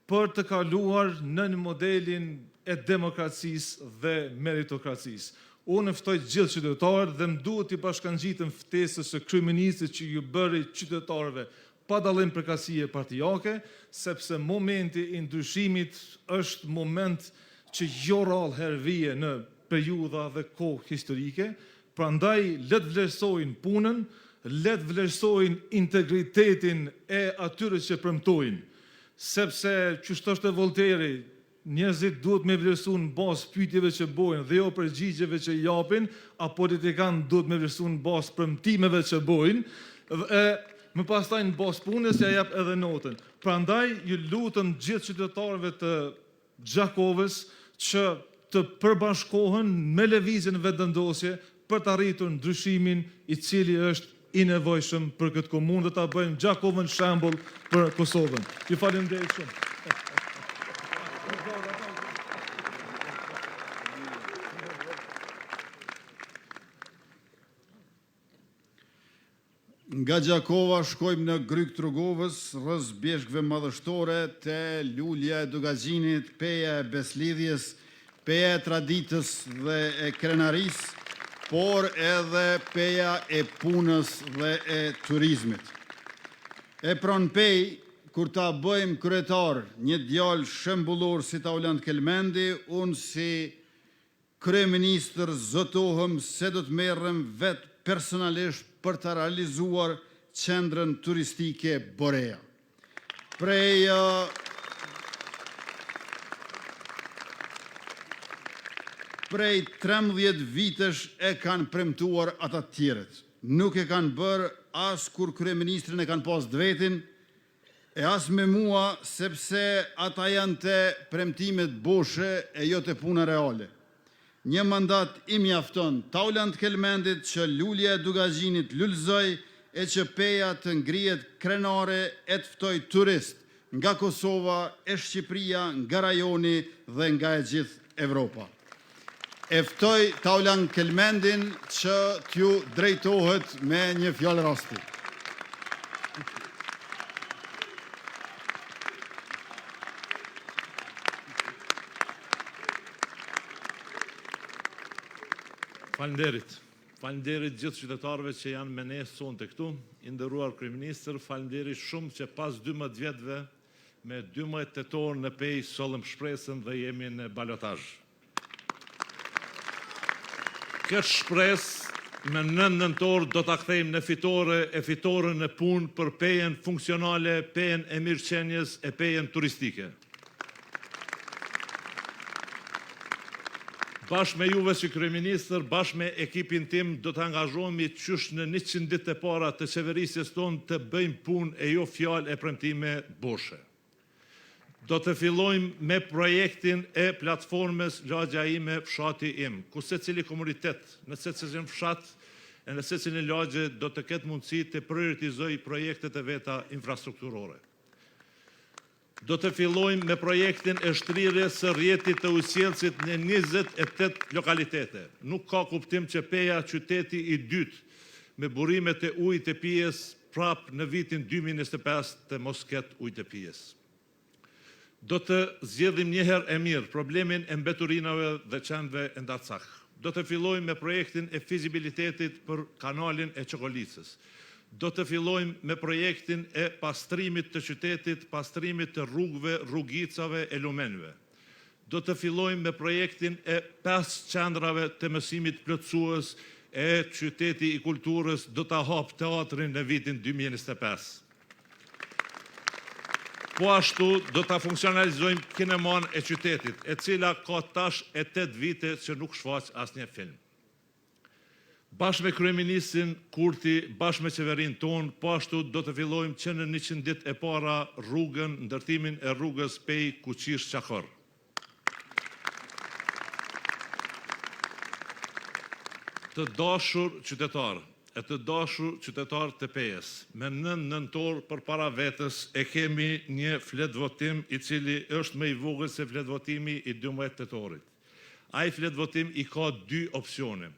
për të kaluar në modelin e demokracisë dhe meritokracisë. Unë ftoj gjithë qytetarët dhe më duhet t'i bashkangjitëm ftesës së kryeministit që ju bëri qytetarëve pa dallim përkatësie partijake, sepse momenti i ndryshimit është moment që jo rrallë herë vije në periudha dhe kohë historike, prandaj le të vlerësojnë punën, le të vlerësojnë integritetin e atyre që premtojnë, sepse çështë është Volteri, njerëzit duhet me vlerësu në bazë pyetjeve që bojnë dhe jo përgjigjeve që japin, a politikanë duhet me vlerësu në bazë premtimeve që bojnë, dhe më pastaj në bazë punës ja jap edhe notën. Prandaj ju lutem gjithë qytetarëve të Gjakovës që të përbashkohen me lëvizjen vetëvendosje për të arritur ndryshimin i cili është i nevojshëm për këtë komunë dhe ta bëjmë Gjakovën shembull për Kosovën. Ju falenderoj shumë. Nga Gjakova shkojmë në Gryk Trugovës, rrës bjeshkëve madhështore, te lulja e Dugazhinit, peja e Beslidhjes, peja e traditës dhe e krenarisë, por edhe peja e punës dhe e turizmit. E pranë pej, kur ta bëjmë kryetar një djalë shembullor si Taulant Kelmendi, unë si kryeministër zotohem se do të merrem vetë personalisht për të realizuar qendrën turistike Borea. Prej 13 vitesh e kanë premtuar ata tjerët. Nuk e kanë bërë as kur kryeministrin e kanë pas vetin, e as me mua, sepse ata janë të premtimet boshe e jo të puna reale. Një mandat i mjafton Taulant Kelmendit që lulja e Dugazhinit lulëzoj e që peja të ngrihet krenare e të ftoj turist nga Kosova, e Shqipëria, nga rajoni dhe nga e gjithë Evropa. E ftoj Taulant Kelmendin që t'ju drejtohet me një fjalë rasti. Falenderit. Falenderit gjithë qytetarëve që janë me ne sonte këtu, i nderuar kryeministër, falenderit shumë që pas 12 vjetëve me 12 tetor në pej sollëm shpresën dhe jemi në balotazh. Këtë shpresë me 9 nëntor do ta kthejmë në fitore e fitore në punë për pejen funksionale, pejen e mirëqenies e pejen turistike. Bashkë me juve si kryeministër, bashkë me ekipin tim, do të angazhohemi qysh në 100 ditë e para të qeverisjes tonë të bëjmë punë e jo fjalë e premtime boshe. Do të fillojmë me projektin e platformës Lagja ime, fshati im, ku secili komunitet, në secilin fshat e në secilin lagje do të ketë mundësi të prioritizoj projektet e veta infrastrukturore. Do të fillojmë me projektin e shtrirjes së rrjetit të ujësjellësit në 28 lokalitete. Nuk ka kuptim që peja qyteti i dytë me burimet e ujit të pijes prap në vitin 2025 të mos ketë ujë të pijes. Do të zgjedhim njëherë e mirë problemin e mbeturinave dhe qendreve e ndatsak. Do të fillojmë me projektin e fizibilitetit për kanalin e Çokolicës. Do të fillojmë me projektin e pastrimit të qytetit, pastrimit të rrugëve, rrugicave e lumenve. Do të fillojmë me projektin e 5 qendrave të mësimit plotësues e qyteti i kulturës, do të hapë teatrin në vitin 2025. Po ashtu do të funksionalizojmë kineman e qytetit, e cila ka tash e 8 vite që nuk shfaq asnjë film. Bashkë me kryeministin Kurti, bashkë me qeverin tonë, po ashtu do të fillojmë që në 100 ditë e para rrugën, ndërtimin e rrugës Pej Kuqish Qakor. Të dashur qytetar, e të dashur qytetar të Pejes, me 9 nëntor përpara vetës e kemi një fletvotim i cili është më i vogël se fletvotimi i 12 tetorit. Ai fletvotim i ka 2 opsione.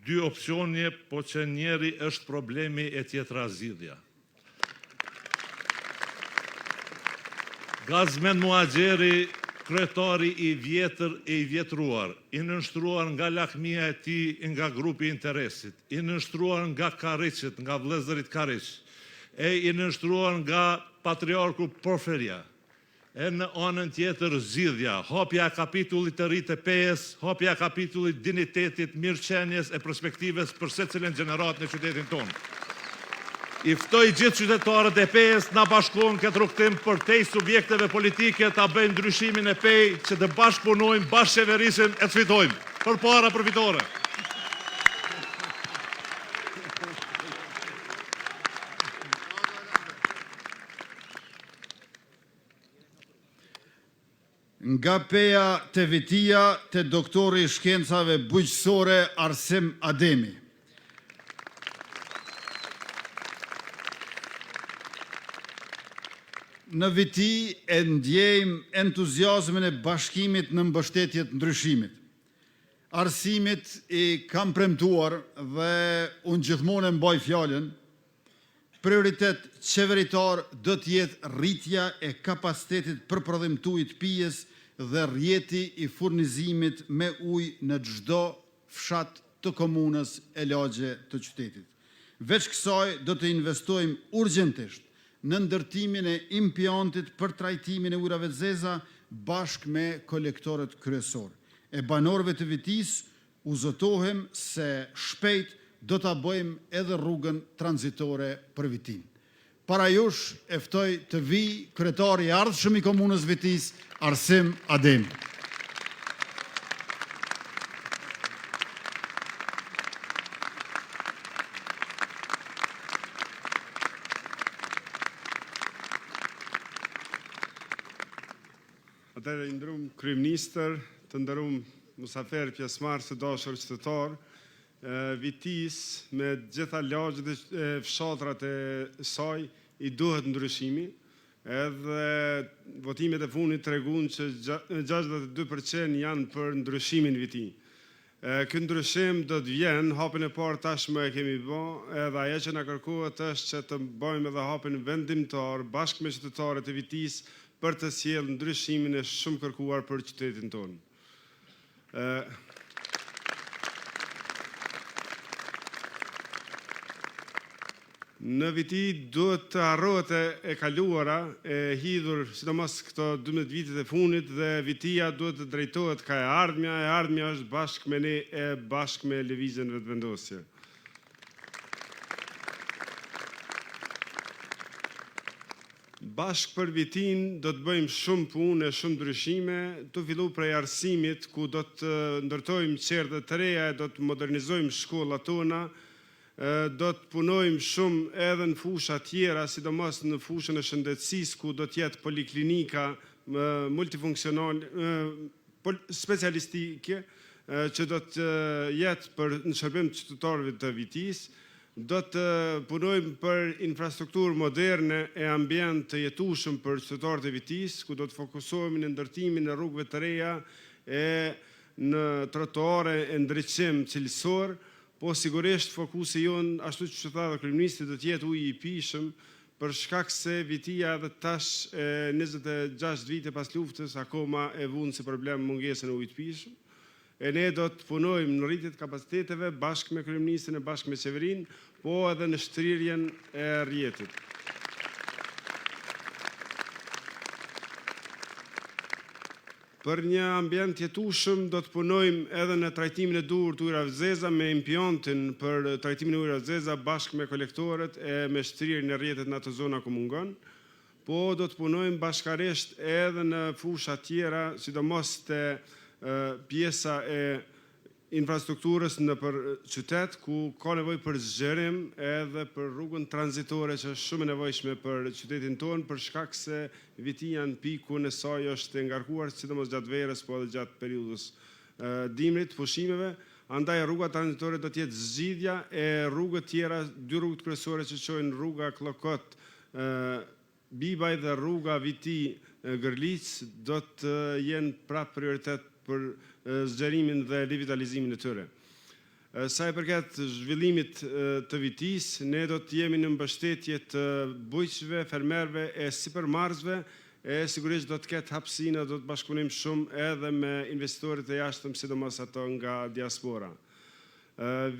2 opsione, po që njeri është problemi e tjetra zgjidhja. Gazmen Muhaxheri, kryetari i vjetër e i vjetruar, i nënshtruar nga lakmia e tij nga grupi i interesit, i nënshtruar nga Karriçit, nga vëllezërit Karriç, e i nënshtruar nga patriarku Porfiria. E në anën tjetër zgjidhja, hapja e kapitullit të ri të Pejes, hapja e kapitullit dinitetit, mirëqenies e perspektives për secilin gjenerat në qytetin tonë. I ftoj gjithë qytetarët e Pejes na bashkohen këtë rrugtim për te subjekteve politike ta bëjmë ndryshimin e Pej që të bashkëpunojmë, bashkëqeverisim e të fitojmë. Përpara për fitore. Nga Peja te Vitia te doktori i shkencave bujqësore Arsim Ademi. Në Viti e ndjejmë entuziazmin e bashkimit në mbështetjet ndryshimit. Arsimit i kam premtuar dhe unë gjithmonë e mbaj fjalën, prioritet qeveritar do të jetë rritja e kapacitetit për prodhim të ujit pijes dhe rrjeti i furnizimit me ujë në çdo fshat të komunës e lagje të qytetit. Veç kësaj do të investojmë urgjentisht në ndërtimin e implantit për trajtimin e ujrave të zeza bashkë me kolektorët kryesor. E banorëve të Vitis u zotohem se shpejt do ta bëjmë edhe rrugën tranzitore për Vitin. Para jush e ftoj të vi kryetari i ardhshëm i komunës Vitis, Arsim Ademi. Atëherë i ndërum kryeministër, të ndërum musafer pjesëmarrës të dashur qytetar, Vitis me gjitha lagjet e fshatrat e saj i duhet ndryshimi, edhe votimet e fundit treguan që 62% janë për ndryshimin Viti. Ky ndryshim do të vjen, hapin e parë tashmë e kemi bë, edhe ajo që na kërkohet është që të bëjmë edhe hapin vendimtar bashkë me qytetarët e Vitis për të sjellë ndryshimin e shumë kërkuar për qytetin tonë. Në viti duhet të harrohet e kaluara, e hidhur sidomos këto 12 vitet e fundit dhe vitia duhet të drejtohet ka e ardhmja është bashkë me ne e bashkë me lëvizjen vetëvendosje. Bashkë për vitin do të bëjmë shumë punë e shumë ndryshime, të fillu prej arsimit ku do të ndërtojmë qerdhe të reja, do të modernizojmë shkollat tona, do të punojmë shumë edhe në fusha tjera, sidomos në fushën e shëndetësisë ku do të jetë poliklinika multifunksionale, specialistike, që do të jetë për në shërbim të qytetarëve të Vitisë. Do të punojmë për infrastrukturë moderne e ambient të jetueshëm për qytetarët e Vitisë, ku do të fokusohemi në ndërtimin e rrugëve të reja e në trotuare e ndriçim cilësor. Po sigurisht fokusi jonë, ashtu që tha dhe kryeministri, do të jetë uji i pishëm, për shkak se Vitia edhe tash 26 vite pas luftës akoma e vunë si problem mungesën e ujit pishëm. E ne do të punojmë në rritjet kapaciteteve bashkë me kryeministrin e bashkë me qeverinë, po edhe në shtrirjen e rrjetit. Për një ambient jetueshëm do të punojmë edhe në trajtimin e duhur të ujrave zeza me impiontin për trajtimin e ujrave zeza bashkë me kolektorët e me shtrirjen e rrjetit në atë zona ku mungon. Po do të punojmë bashkarisht edhe në fusha tjera, sidomos te pjesa e infrastrukturës në për qytet, ku ka nevojë për zgjerim edhe për rrugën tranzitore që është shumë e nevojshme për qytetin tonë, për shkak se Vitia në pikun e saj është ngarkuar, sidomos gjatë verës, po edhe gjatë periudhës dimrit, pushimeve. Andaj rruga tranzitore do të jetë zgjidhja e rrugët tjera, dy rrugët kryesore që quhen rruga Klokot Bibaj dhe rruga Viti Gërlic do të jenë prap prioritet për zgjerimin dhe rivitalizimin e tyre. Sa i përket zhvillimit të Vitisë, ne do të jemi në mbështetje të bujqëve, fermerëve e sipërmarrësve, e sigurisht do të ketë hapësinë, do të bashkëpunim shumë edhe me investitorët e jashtëm, sidomos ato nga diaspora.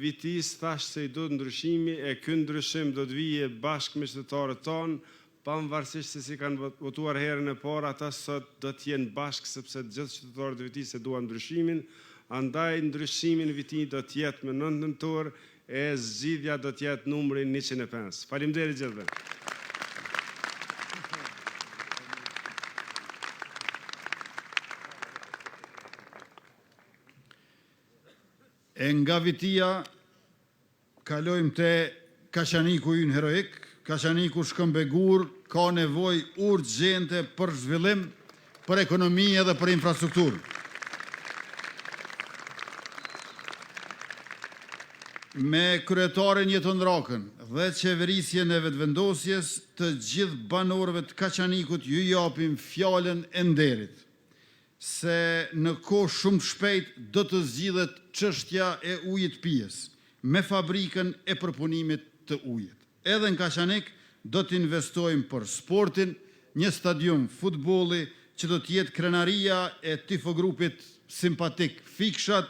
Vitisë thash se i do të ndryshimi, e ky ndryshim do të vijë bashkë me qytetarët tonë, pavarësisht se si kanë votuar herën e parë, ata sot do të jenë bashkë sepse të gjithë qytetarët e Vitisë e duan ndryshimin. Andaj ndryshimin në Viti do të jetë me 9 nëntor e zgjidhja do të jetë numri 105. Faleminderit gjithëve. E nga Vitia kalojmë te Kashaniku ynë heroik. Kashaniku Shkëmbegur ka nevojë urgjente për zhvillim, për ekonomi edhe për infrastrukturë. Me kryetarin Jeton Rakën dhe qeverisjen e vetëvendosjes, të gjithë banorëve të Kaçanikut ju japim fjalën e nderit se në kohë shumë shpejt do të zgjidhet çështja e ujit pijes me fabrikën e përpunimit të ujit. Edhe në Kaçanik do të investojmë për sportin, një stadium futbolli që do të jetë krenaria e tifogrupit simpatik Fikshat,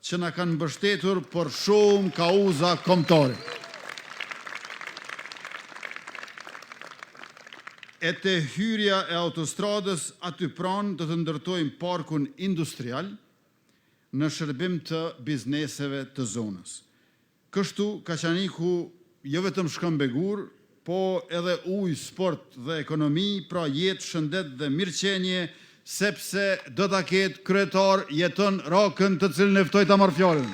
që na kanë mbështetur për shumë kauza kombëtare. E te hyrja e autostradës aty pranë do të ndërtojmë parkun industrial në shërbim të bizneseve të zonës. Kështu Kaçaniku jo vetëm Shkëmbegur, po edhe ujë, sport dhe ekonomi, pra jetë, shëndet dhe mirëqenie, sepse do ta ketë kryetar Jeton Rakën, të cilën e ftoj ta marrë fjalën.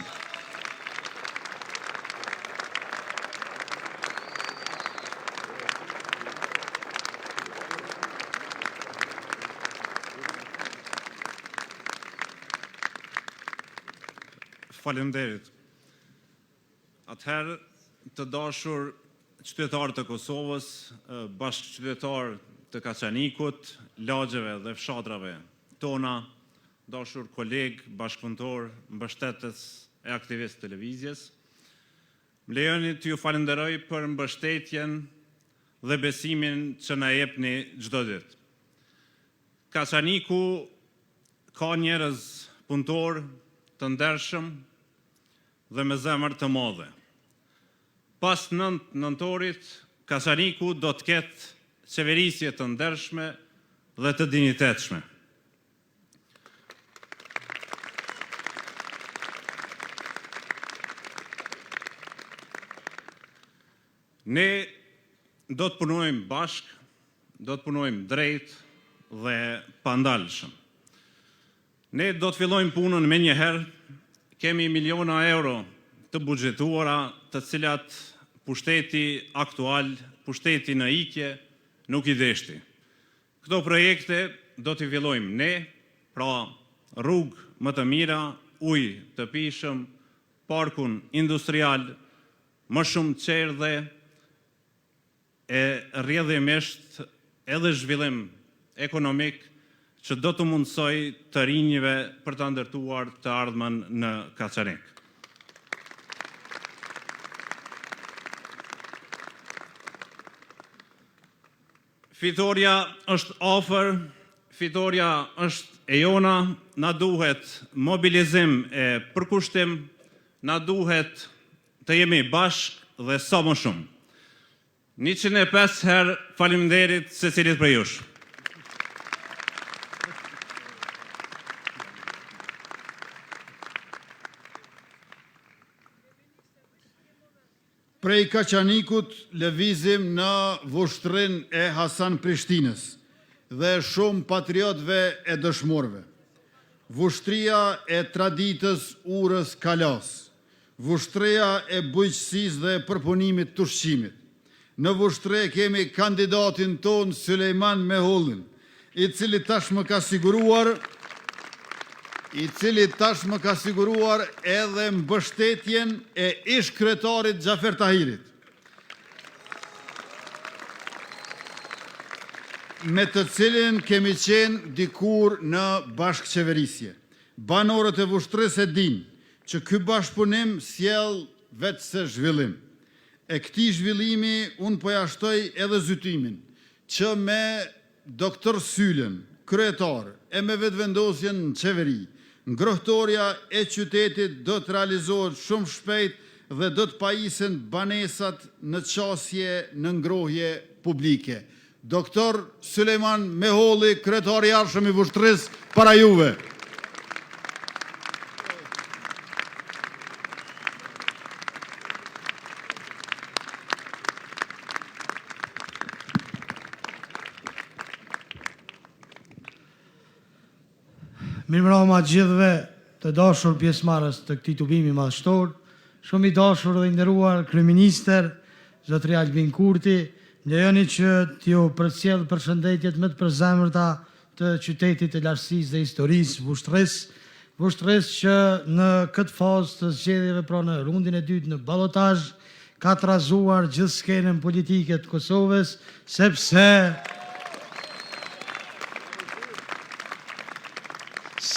Faleminderit. Atëherë, të dashur qytetarë të Kosovës, bashkë qytetarë të Kaçanikut, lagjeve dhe fshatrave tona, dashur kolegë, bashkëpunëtor, mbështetës e aktivistë të lëvizjes, më lejoni të ju falenderoj për mbështetjen dhe besimin që na jepni çdo ditë. Kaçaniku ka njerëz punëtor të ndershëm dhe me zemër të madhe. pas 9 nëntorit, Kaçaniku do të ketë qeverisje të ndershme dhe të dinjitetshme. Ne do të punojmë bashkë, do të punojmë drejt dhe pandalshëm. Ne do të fillojmë punën me njëherë, kemi miliona euro të buxhetuara, të cilat pushteti aktual, pushteti në ikje, nuk i deshti. Këto projekte do t'i fillojmë ne, pra rrugë më të mira, ujë të pishëm, parkun industrial, më shumë qerdhe, e rrjedhimisht edhe zhvillim ekonomik që do të mundsoj të rinjve për të ndërtuar të ardhmen në Kaçanik. Fitoria është afër, fitoria është e jona, na duhet mobilizim e përkushtim, na duhet të jemi bashkë dhe sa më shumë. 105 herë faleminderit secilit prej jush. Prej Kaçanikut lëvizim në vushtrin e Hasan Prishtinës dhe shumë patriotëve e dëshmorëve. Vushtria e traditës urës kalas, vushtria e bujqësisë dhe përpunimit të ushqimit. Në vushtre kemi kandidatin ton Sulejman Mehollin, i cili tashmë ka siguruar edhe mbështetjen e ish kryetarit Xhafer Tahirit. Me të cilin kemi qenë dikur në bashkëqeverisje. Banorët e vushtrisë e dinë që ky bashkëpunim sjell vetëse zhvillim. E këtij zhvillimi unë po ja shtoj edhe zytimin që me doktor Sylen, kryetar, e me vetëvendosjen në qeveri, ngrohtoria e qytetit do të realizohet shumë shpejt dhe do të pajisen banesat në qasje në ngrohje publike. Doktor Sulejman Meholli, kryetar i arshëm i vushtrisë, para juve. Mirëmbrëma gjithëve të dashur pjesëmarrës të këtij tubimi madhështor, shumë i dashur dhe i nderuar kryeministër, zotëri Albin Kurti, lejoni që t'ju përcjell përshëndetjet më të përzemërta të qytetit të lartësisë dhe historisë Vushtrisë që në këtë fazë të zgjedhjeve, pra në rundin e dytë në ballotazh, ka trazuar gjithë skenën politike të Kosovës, sepse,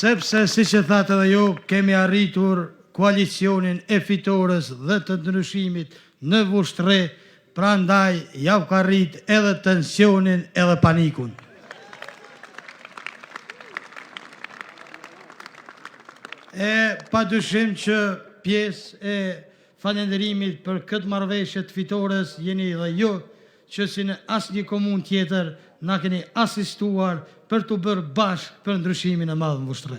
si që thatë edhe ju, kemi arritur koalicionin e fitores dhe të ndryshimit në Vushtre, prandaj javë ka rrit edhe tensionin edhe panikun. E pa dyshim që pjesë e falënderimit për këtë marrëveshje të fitores jeni dhe ju, që si në asnjë komunë tjetër na keni asistuar për të bërë bashkë për ndryshimin e madh në Vushtre.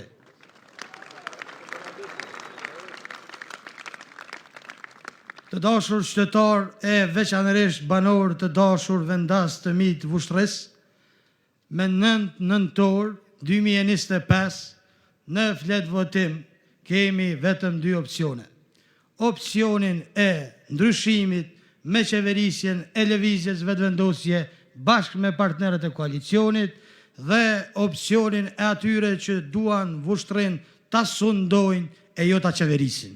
Të dashur qytetar e veçanërisht banor të dashur vendas të mi të Vushtresë, me 9 nëntor 2025 në flet votim kemi vetëm 2 opsione. Opsionin e ndryshimit me qeverisjen e lëvizjes vetëvendosje bashkë me partnerët e koalicionit dhe opsionin e atyre që duan Vushtrin ta sundojnë e jo ta qeverisin.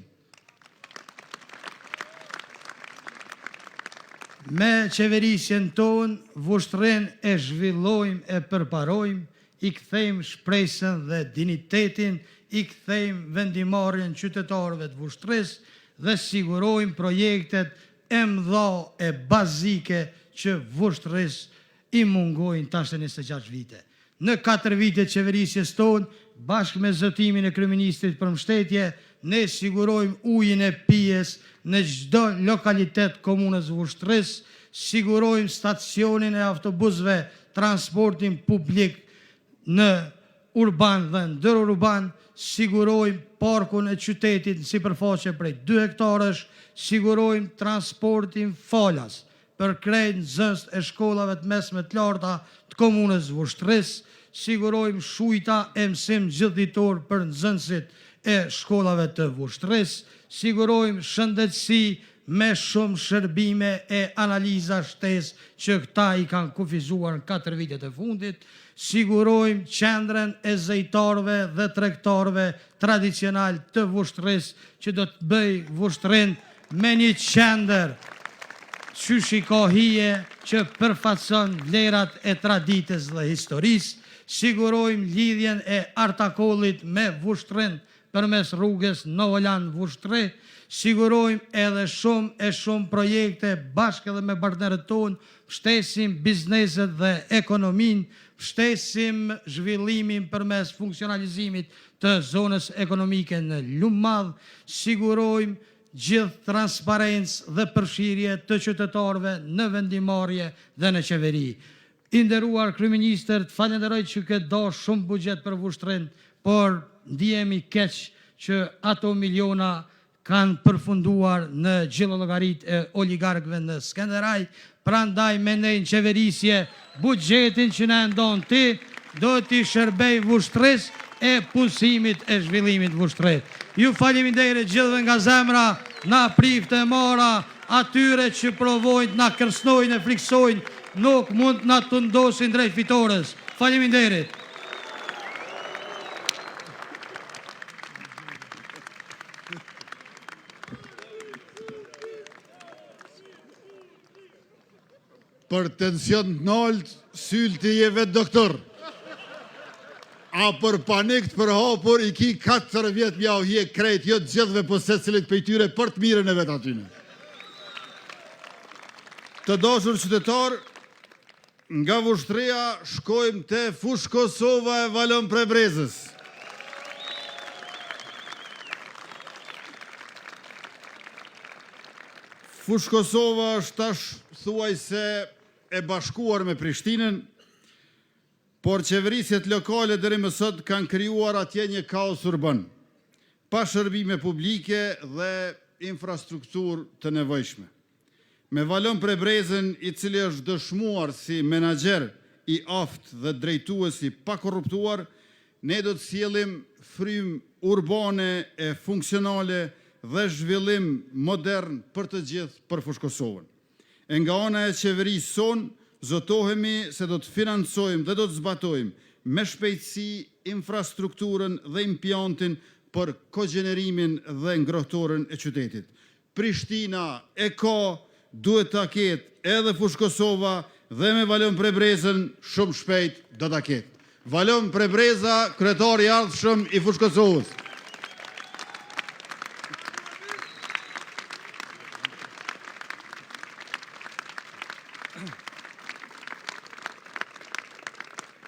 Me qeverisjen tonë, Vushtrin e zhvillojmë e përparojmë, i kthejmë shpresën dhe dinitetin, i kthejmë vendimarrjen qytetarëve të Vushtrisë dhe sigurojmë projektet e mëdha e bazike që Vushtrisë i mungojnë tash 26 vite. Në 4 vite qeverisjes tonë, bashkë me zotimin e kryeministrit për mbështetje, ne sigurojmë ujin e pijes në çdo lokalitet komunës Vushtrisë, sigurojmë stacionin e autobusëve, transportin publik në urban dhe ndërurban, sigurojmë parkun e qytetit në sipërfaqe prej 2 hektarësh, sigurojmë transportin falas për krejt nxënës e shkollave të mesme të larta të komunës Vushtrisë, sigurojmë shujta e mësim gjithditor për nxënësit e shkollave të Vushtrisë, sigurojmë shëndetësi me shumë shërbime e analiza shtesë që këta i kanë kufizuar në 4 vitet e fundit, sigurojmë qendrën e zejtarëve dhe tregtarëve tradicional të Vushtrisë që do të bëj Vushtrin me një qendër qyshikohije që përfaqëson vlerat e traditës dhe historisë, sigurojmë lidhjen e Artakollit me Vushtrin përmes rrugës Novolan Vushtri, sigurojmë edhe shumë projekte bashkë edhe me partnerët tonë, shtesim bizneset dhe ekonominë, shtesim zhvillimin përmes funksionalizimit të zonës ekonomike në Lumadh, sigurojmë gjithë transparencë dhe përfshirje të qytetarëve në vendimarrje dhe në qeveri. I nderuar kryeministër, të falenderoj që ke dashur shumë buxhet për Vushtrin, por ndihemi keq që ato miliona kanë përfunduar në gjithë llogaritë e oligarkëve në Skenderaj, prandaj mendoj në qeverisje buxhetin që na ndon ti do t'i shërbej Vushtrisë e punësimit e zhvillimit Vushtrit. Ju faleminderit gjithëve nga zemra, na prift e mora, atyre që provojnë, na kërcënojnë e friksojnë, nuk mund na të ndosin drejt fitores. Faleminderit. Për tension të nalt, sylti je vetë doktor. A për panik të përhapur, i ki 4 vjetë mja u hje krejt, jo të gjithve po se cilit për i tyre për të mirën e vetë atyne. Të dashur qytetar, nga Vushtria shkojmë te Fush Kosova e Valon Prebrezës. Fush Kosova është tash thuaj se e bashkuar me Prishtinën, por qeverisjet lokale deri më sot kanë krijuar atje një kaos urban, pa shërbime publike dhe infrastrukturë të nevojshme. Me Valon Prebrezën, i cili është dëshmuar si menaxher i aftë dhe drejtuesi pa korruptuar, ne do të sjellim frym urbane e funksionale dhe zhvillim modern për të gjithë për Fush Kosovën. E nga ana e qeverisë sonë, zotohemi se do të financojmë dhe do të zbatojmë me shpejtësi infrastrukturën dhe impjantin për kogenerimin dhe ngrohtorën e qytetit. Prishtina e ka, duhet ta ketë edhe Fush Kosova dhe me Valon Prebrezën shumë shpejt do ta ketë. Valon Prebreza, kryetari i ardhshëm i Fush Kosovës.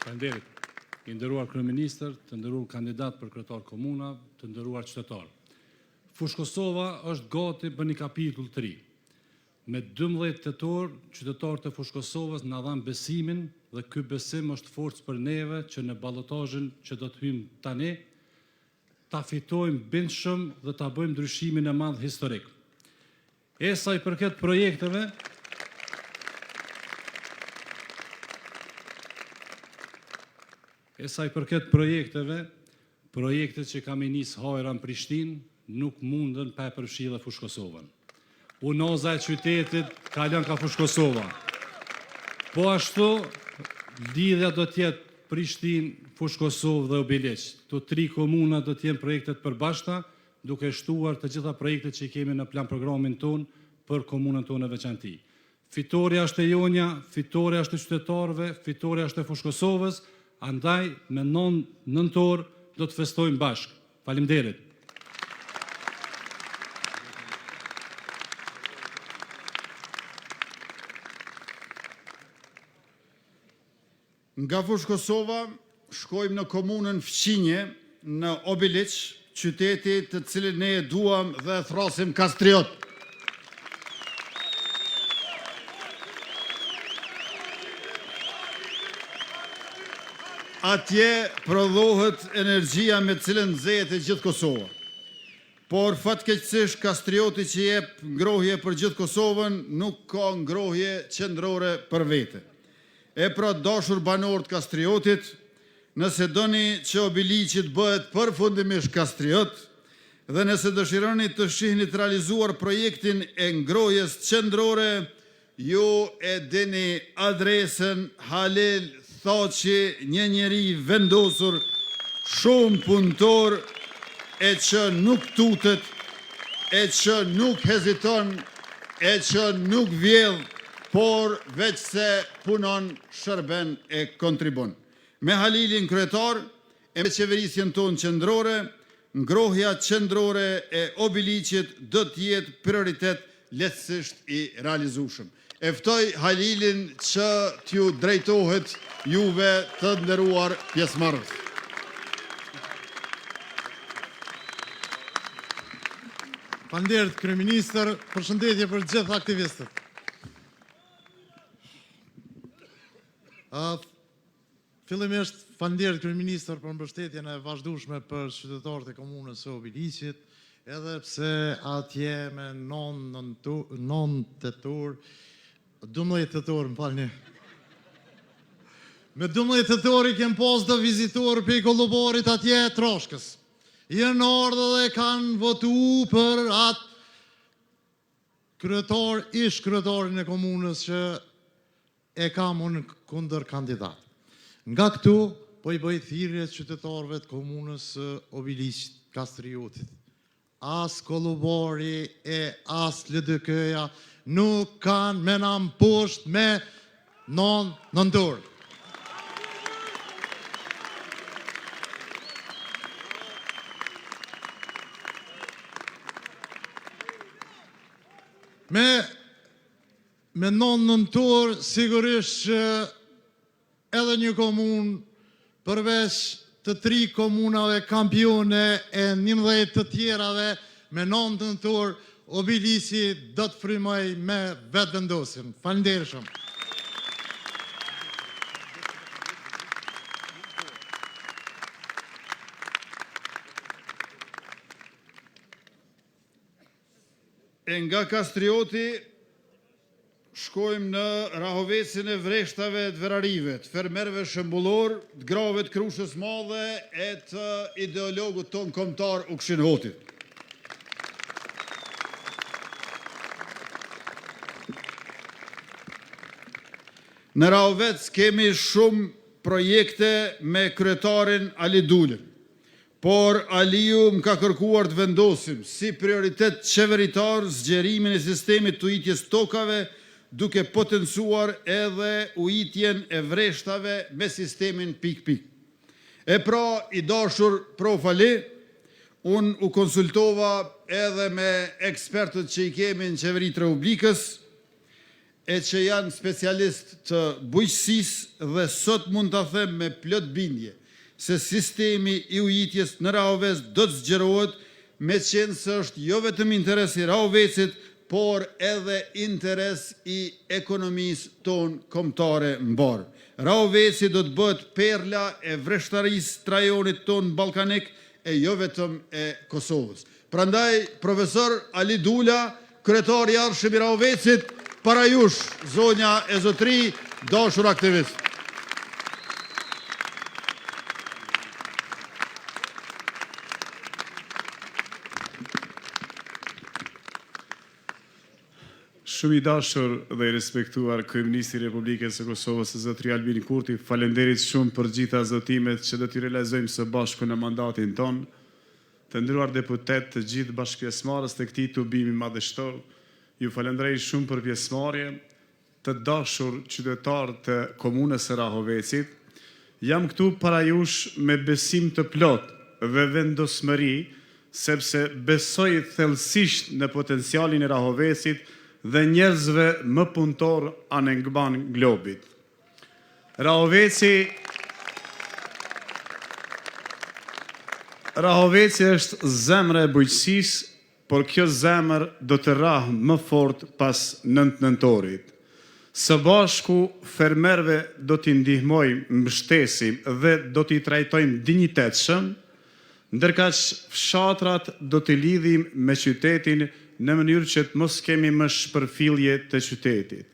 Faleminderit. I nderuar kryeministër, të nderuar kandidat për kryetar komuna, të nderuar qytetar. Fush Kosova është gati për një kapitull të ri. Me 12 tetor, qytetarët e Fush Kosovës na dhanë besimin dhe ky besim është forcë për neve që në ballotazhin që do të hyjmë tani ta fitojmë bindshëm dhe ta bëjmë ndryshimin e madh historik. Sa i përket projekteve, projektet që kam i nis hajra në Prishtinë nuk mundën pa përfshirë Fush Kosovën. Unoza e qytetit ka lënë ka Fush Kosova. Po ashtu, lidhja do tjetë Prishtinë, Fush Kosovë dhe Obiliq. Të 3 komuna do t'jenë projektet përbashkëta, duke shtuar të gjitha projektet që i kemi në plan programin tonë për komunën tonë e veçanti. Fitoria është e jonja, fitoria është e qytetarëve, fitoria është e Fush Kosovës, andaj me 9 nëntor do të festojmë bashkë. Faleminderit. Nga Fush Kosova shkojmë në komunën Fqinje, në Obiliq, qyteti të cilin ne e duam dhe e thrasim Kastriot. Atje prodhohet energjia me cilën nxehet e gjithë Kosova. Por fatkeqësisht Kastrioti që jep ngrohje për gjithë Kosovën nuk ka ngrohje qendrore për vete. E pra dashur banor të Kastriotit, nëse doni që Obiliqi të bëhet përfundimisht Kastriot dhe nëse dëshironi të shihni të realizuar projektin e ngrohjes qendrore, ju e dini adresën Halil Thaçi, një njeri vendosur, shumë punëtor, e që nuk tutet, e që nuk heziton, e që nuk vjedh, por veç se punon, shërben e kontribon. Me Halilin kryetar e me qeverisjen tonë qendrore, ngrohja qendrore e Obiliqit do të jetë prioritet lehtësisht i realizueshëm. E ftoj Halilin që t'ju drejtohet juve të nderuar pjesëmarrës. Faleminderit kryeministër, përshëndetje për gjithë aktivistët. Fillimisht faleminderit kryeministër për mbështetjen e vazhdueshme për qytetarët e komunës së Obiliqit, edhe pse atje me 9 tetor, 12 tetor, më falni. Me 12 tetor i kem pas do vizitor për i Kolluborit atje Troshkës. Jenë ardhë dhe kanë votu për atë kryetar, ish kryetarin e komunës që e kam unë kundër kandidat. Nga këtu, po i bëj thirrje qytetarëve të komunës Obiliqit Kastriotit. As Kollubori e as LDK-ja nuk kanë me na mposht me nëntor. Me nëntor, sigurisht që edhe një komunë, përveç të 3 komunave kampione e 11 të tjerave, me nëntor, Obiliqi do të frymoj me vetë vendosin. Faleminderit shumë. E nga Kastrioti, shkojmë në Rahovecin e vreshtave të verarive, të fermerëve shëmbullor, të grave të Krushës Madhe e të ideologut ton kombëtar Ukshin Hotit. Në Rahovec kemi shumë projekte me kryetarin Ali Dulin, por Aliu më ka kërkuar të vendosim si prioritet qeveritar zgjerimin e sistemit të ujitjes tokave, duke potencuar edhe ujitjen e vreshtave me sistemin pik-pik. E pra, i dashur profali, unë u konsultova edhe me ekspertët që i kemi në qeveritë Republikës, e që janë specialist të bujqësisë dhe sot mund të them me plot bindje se sistemi i ujitjes në Rahovec do të zgjerohet, me qenë se është jo vetëm interes i Rahovecit, por edhe interes i ekonomisë tonë kombëtare mbar. Rahoveci do të bëhet perla e vreshtarisë të rajonit tonë ballkanik e jo vetëm e Kosovës. Prandaj, profesor Ali Dula, kryetar i ardhshëm i Rahovecit, para jush, zonja e zotri, dashur aktivist. Shumë i dashur dhe i respektuar kryeministri i Republikës së Kosovës, zotri Albin Kurti, falenderit shumë për gjitha zotimet që do t'i realizojmë së bashku në mandatin tonë, të nderuar deputet të gjithë bashkëpjesëmarrës të këtij tubimi madhështor. Ju falenderoj shumë për pjesëmarrje, të dashur qytetar të komunës së Rahovecit. Jam këtu para jush me besim të plot dhe vendosmëri, sepse besoj thellësisht në potencialin e Rahovecit dhe njerëzve më punëtor anë ngban globit. Rahoveci është zemra e bujqësisë, por kjo zemër do të rahë më fort pas 9 nëntorit. Së bashku, fermerve do t'i ndihmojmë, mbështesim dhe do t'i trajtojmë dinjitetshëm, ndërka që fshatrat do t'i lidhim me qytetin në mënyrë që të mos kemi më shpërfillje të qytetit.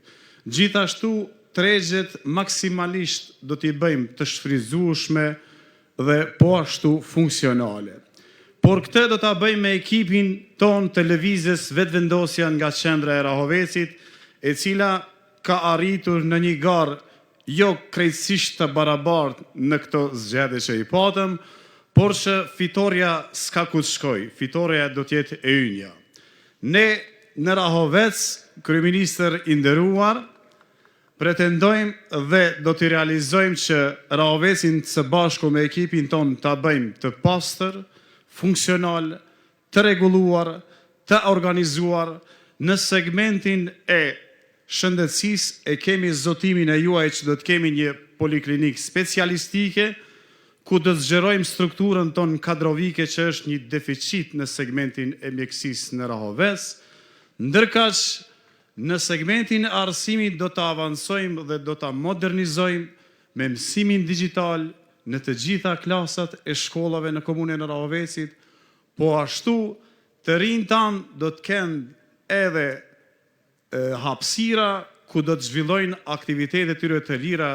Gjithashtu, tregjet maksimalisht do t'i bëjmë të shfryzueshme dhe po ashtu funksionale. Por këtë do t'a bëjmë me ekipin ton të lëvizjes vetëvendosja nga qendra e Rahovecit, e cila ka arritur në një garë jo krejtësisht të barabartë në këto zgjedhje që i patëm, por që fitoria s'ka ku të shkoj, fitoria do t'jetë e ynja. Ne në Rahovec, kryeministër i nderuar, pretendojmë dhe do t'i realizojmë që Rahovecin së bashku me ekipin ton t'a bëjmë të pastër, funksional, të rregulluar, të organizuar në segmentin e shëndetësisë. E kemi zotimin e juaj që do të kemi një poliklinik specialistike, ku do të zgjerojmë strukturën tonë kadrovike që është një deficit në segmentin e mjekësisë në Rahovec, ndërkaq në segmentin e arsimit do të avancojmë dhe do të modernizojmë me mësimin digital në të gjitha klasat e shkollave në komunën e Rahovecit, po ashtu të rinjtë tanë do të kenë edhe hapësira ku do të zhvillojnë aktivitetet tyre të lira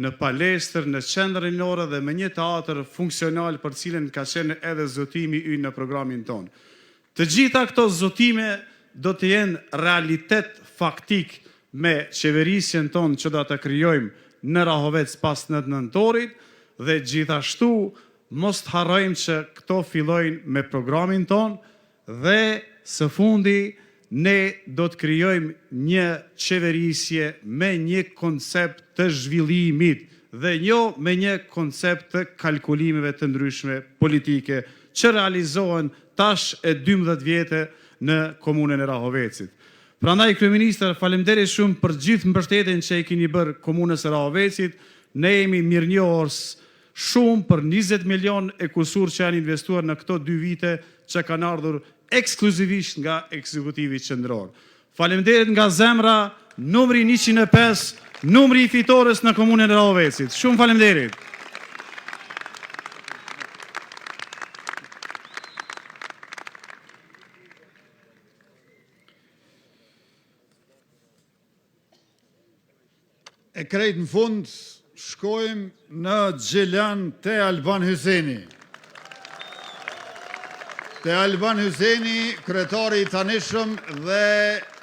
në palestër, në qendrën rinore dhe me një teatr funksional për cilën ka qenë edhe zotimi ynë në programin tonë. Të gjitha këto zotime do të jenë realitet faktik me qeverisjen tonë që do të krijojmë në Rahovec pas 9 nëntorit, dhe gjithashtu mos të harrojmë që këto fillojnë me programin tonë dhe së fundi ne do të krijojmë një qeverisje me një koncept të zhvillimit dhe jo me një koncept të kalkulimeve të ndryshme politike që realizohen tash e 12 vjetë në komunën e Rahovecit. Prandaj, kryeministër, faleminderit shumë për gjithë mbështetjen që i keni bërë komunës së Rahovecit. Ne jemi mirënjohës shumë për 20 milion e kusur që janë investuar në këto 2 vite që kanë ardhur ekskluzivisht nga ekzekutivi qendror. Faleminderit nga zemra, numri 105, numri i fitores në komunën e Rahovecit. Shumë faleminderit. E krejt në fund, shkojmë në Gjelan te Alban Hyseni. Te Alban Hyseni, kryetari i tanishëm dhe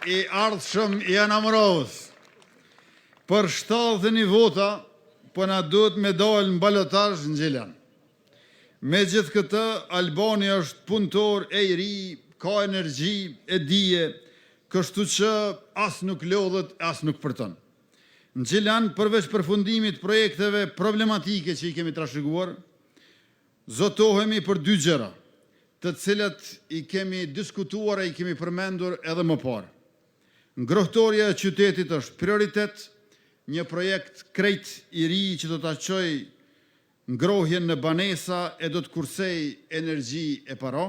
i ardhshëm i Anamrovës. Për 71 vota, po na duhet me dalë në balotazh në Gjelan. Me gjithë këtë, Albani është punëtor e i ri, ka energji, e dije, kështu që as nuk lodhet, as nuk përton. Në Gjelan, përveç përfundimit projekteve problematike që i kemi trashëguar, zotohemi për 2 gjëra, të cilat i kemi diskutuar e i kemi përmendur edhe më parë. Ngrohtoria e qytetit është prioritet, një projekt krejt i ri që do të çojë ngrohjen në banesa e do të kursej energji e para,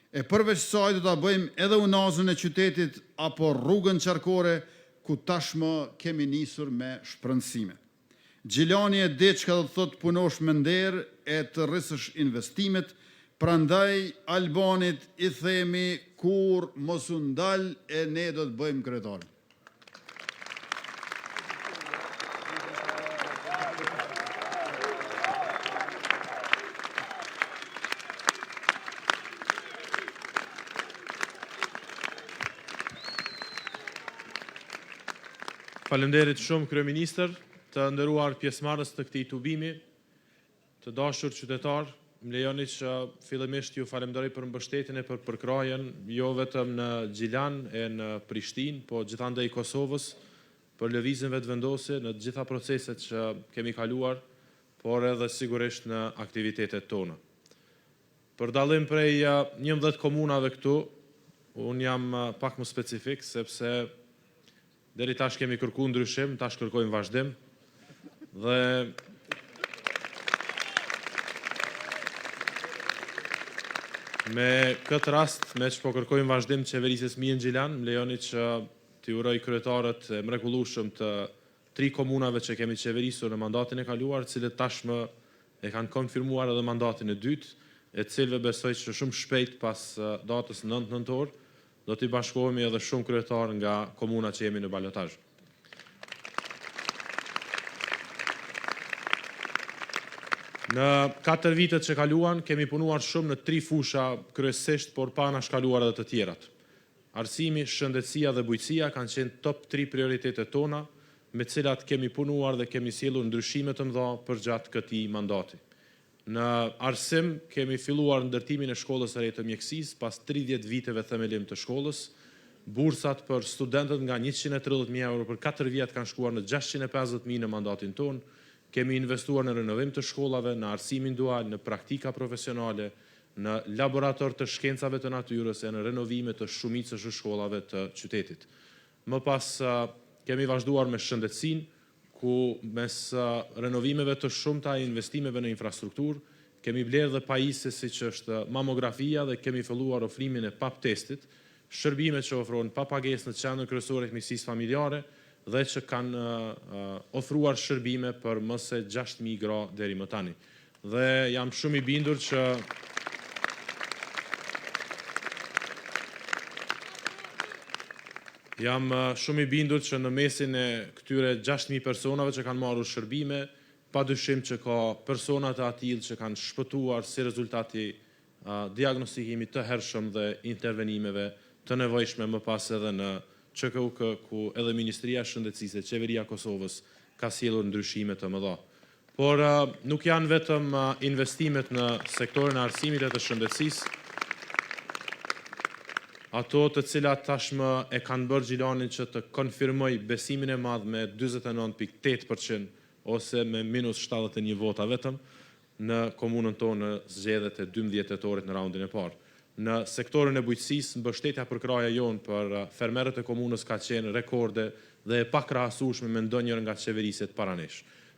e përveç saj do të bëjmë edhe unazën e qytetit apo rrugën qarkore, ku tashmë kemi nisur me shpërndësime. Gjilani e di çka do të thotë punosh me nder e të rrisësh investimet, prandaj Albanit i themi kur mos u ndal e ne do të bëjmë kryetar. Faleminderit shumë kryeministër, të nderuar pjesëmarrës të këtij tubimi, të dashur qytetar, më lejoni që fillimisht ju falenderoj për mbështetjen e për përkrajen, jo vetëm në Gjilan e në Prishtinë, po gjithandaj Kosovës, për lëvizjen vetëvendosje në të gjitha proceset që kemi kaluar, por edhe sigurisht në aktivitetet tona. Për dallim prej 11 komunave këtu, unë jam pak më specifik, sepse deri tash kemi kërkuar ndryshim, tash kërkojmë vazhdim dhe Me këtë rast, me që po kërkojmë vazhdim të qeverisjes Mijen Gjilan, më lejoni që t'i uroj kryetarët e mrekullueshëm të 3 komunave që kemi qeverisur në mandatin e kaluar, cilët tashmë e kanë konfirmuar edhe mandatin e dytë, e cilëve besoj që shumë shpejt pas datës 9 nëntor, do t'i bashkohemi edhe shumë kryetarë nga komuna që jemi në balotazh. Në 4 vitet që kaluan, kemi punuar shumë në 3 fusha kryesisht, por pa na shkaluar edhe të tjerat. Arsimi, shëndetësia dhe bujqësia kanë qenë top 3 prioritetet tona, me cilat kemi punuar dhe kemi sjellur ndryshime të mëdha për gjatë këtij mandati. Në arsim kemi filluar ndërtimin e shkollës së re të mjekësisë pas 30 viteve themelim të shkollës. Bursat për studentët nga 130.000 euro për 4 vjet kanë shkuar në 650.000 në mandatin ton. Kemi investuar në renovim të shkollave, në arsimin dual, në praktika profesionale, në laborator të shkencave të natyrës e në renovime të shumicës së shkollave të qytetit. Më pas kemi vazhduar me shëndetësinë, ku mes renovimeve të shumta e investimeve në infrastrukturë, kemi blerë dhe pajisje siç është mamografia dhe kemi filluar ofrimin e pap testit, shërbime që ofrohen pa pagesë në qendrën kryesore të mjekësisë familjare dhe që kanë ofruar shërbime për më se 6.000 gra deri më tani. Dhe jam shumë i bindur që në mesin e këtyre 6.000 personave që kanë marrur shërbime, padyshim që ka persona të atill që kanë shpëtuar si rezultati diagnostikimit të hershëm dhe intervenimeve të nevojshme më pas edhe në ÇKUK, ku edhe Ministria e Shëndetësisë e Qeveria e Kosovës ka sjellur ndryshime të mëdha. Por nuk janë vetëm investimet në sektorin e arsimit e të shëndetësisë, ato të cilat tashmë e kanë bërë Gjilanin që të konfirmoj besimin e madh me 49.8% ose me minus 71 vota vetëm në komunën tonë në zgjedhjet e 12 tetorit në raundin e parë. Në sektorin e bujqësisë, mbështetja për kraja jonë për fermerët e komunës ka qenë rekorde dhe e pakrahasueshme me ndonjëherë nga qeveriset paranesh.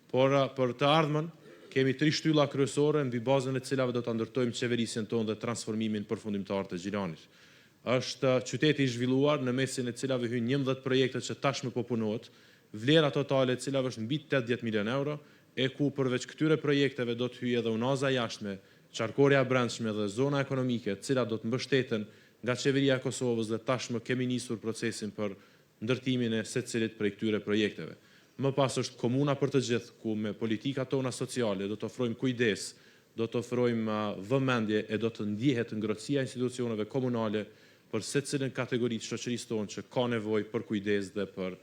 Por për të ardhmen kemi 3 shtylla kryesore mbi bazën e cilave do ta ndërtojmë qeverisjen tonë dhe transformimin përfundimtar të Gjilanit. Është qyteti i zhvilluar në mesin e cilave hyn 11 projekte që tashmë po punohet, vlera totale e cilave është mbi 80 milion euro, e ku përveç këtyre projekteve do të hyjë edhe unaza jashtme, qarkorja e brendshme dhe zona ekonomike, të cilat do të mbështeten nga Qeveria e Kosovës dhe tashmë kemi nisur procesin për ndërtimin e secilit prej këtyre projekteve. Më pas është komuna për të gjithë, ku me politikat tona sociale do të ofrojmë kujdes, do të ofrojmë vëmendje e do të ndjehet ngrohtësia e institucioneve komunale për secilën kategori të shoqërisë tonë që ka nevojë për kujdes dhe për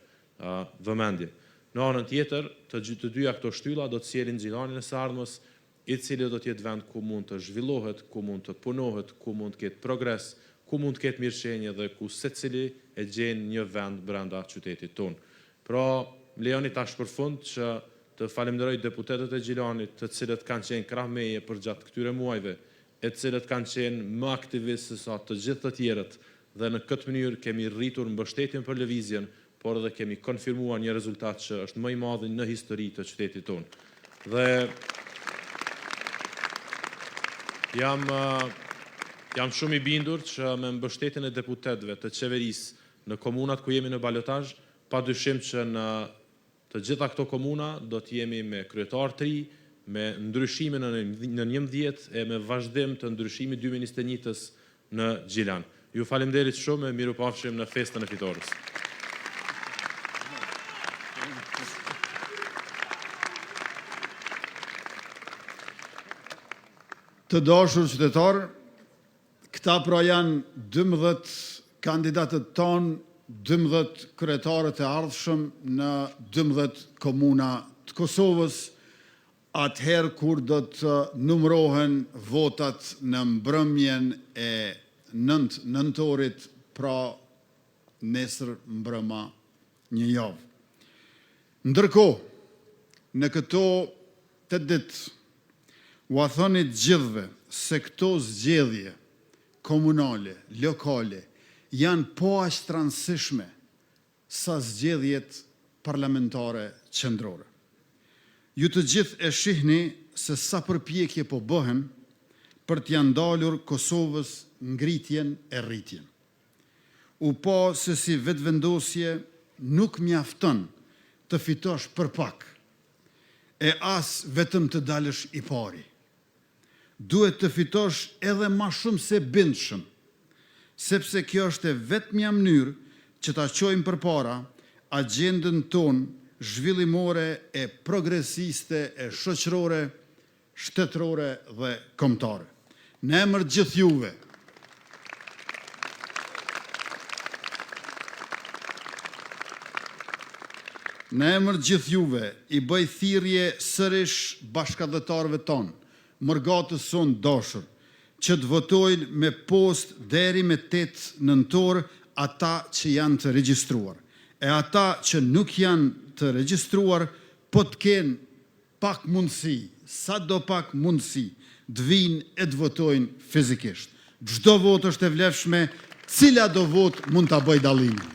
vëmendje. Në anën tjetër, të dyja këto shtylla do të sjellin Gjilanin e së ardhmes, i cili do të jetë vend ku mund të zhvillohet, ku mund të punohet, ku mund të ketë progres, ku mund të ketë mirëqenie dhe ku secili e gjen një vend brenda qytetit tonë. Pra, lejoni tash për fund që të falenderoj deputetët e Gjilanit, të cilët kanë qenë krah meje për gjatë këtyre muajve, e të cilët kanë qenë më aktivistë se sa të gjithë të tjerët, dhe në këtë mënyrë kemi rritur mbështetjen për lëvizjen, por edhe kemi konfirmuar një rezultat që është më i madh në histori të qytetit tonë. Dhe jam shumë i bindur që me mbështetjen e deputetëve të qeverisë në komunat ku jemi në balotazh, padyshim që në të gjitha këto komuna do të jemi me kryetar të ri, me ndryshime në 11 e me vazhdim të ndryshimit 2021-s në Gjilan. Ju faleminderit shumë e mirupafshim në festën e fitores. Të dashur qytetarë, këta pra janë 12 kandidatët tonë, 12 kryetarët e ardhshëm në 12 komuna të Kosovës, atëherë kur do të numërohen votat në mbrëmjen e 9 nëntorit, pra nesër mbrëma një javë. Ndërkohë, në këto 8 ditë, u a thoni gjithëve se këto zgjedhje komunale, lokale, janë po aq të rëndësishme sa zgjedhjet parlamentare qendrore. Ju të gjithë e shihni se sa përpjekje po bëhen për t'ja ndalur Kosovës ngritjen e rritjen. U pa se si vetëvendosje nuk mjafton të fitosh për pak, e as vetëm të dalësh i pari. Duhet të fitosh edhe ma shumë se bindshëm, sepse kjo është e vetmja mënyrë që ta çojmë përpara agjendën tonë zhvillimore e progresiste e shoqërore, shtetërore dhe kombëtare. Në emër gjithë juve, i bëj thirrje sërish bashkëdhetarëve tonë, mërgatës sonë dashur, që të votojnë me post deri me 8 nëntor ata që janë të regjistruar. E ata që nuk janë të regjistruar, po të kenë pak mundësi, sa do pak mundësi, të vinë e të votojnë fizikisht. Çdo votë është e vlefshme, cila do votë mund ta bëjë dallimin.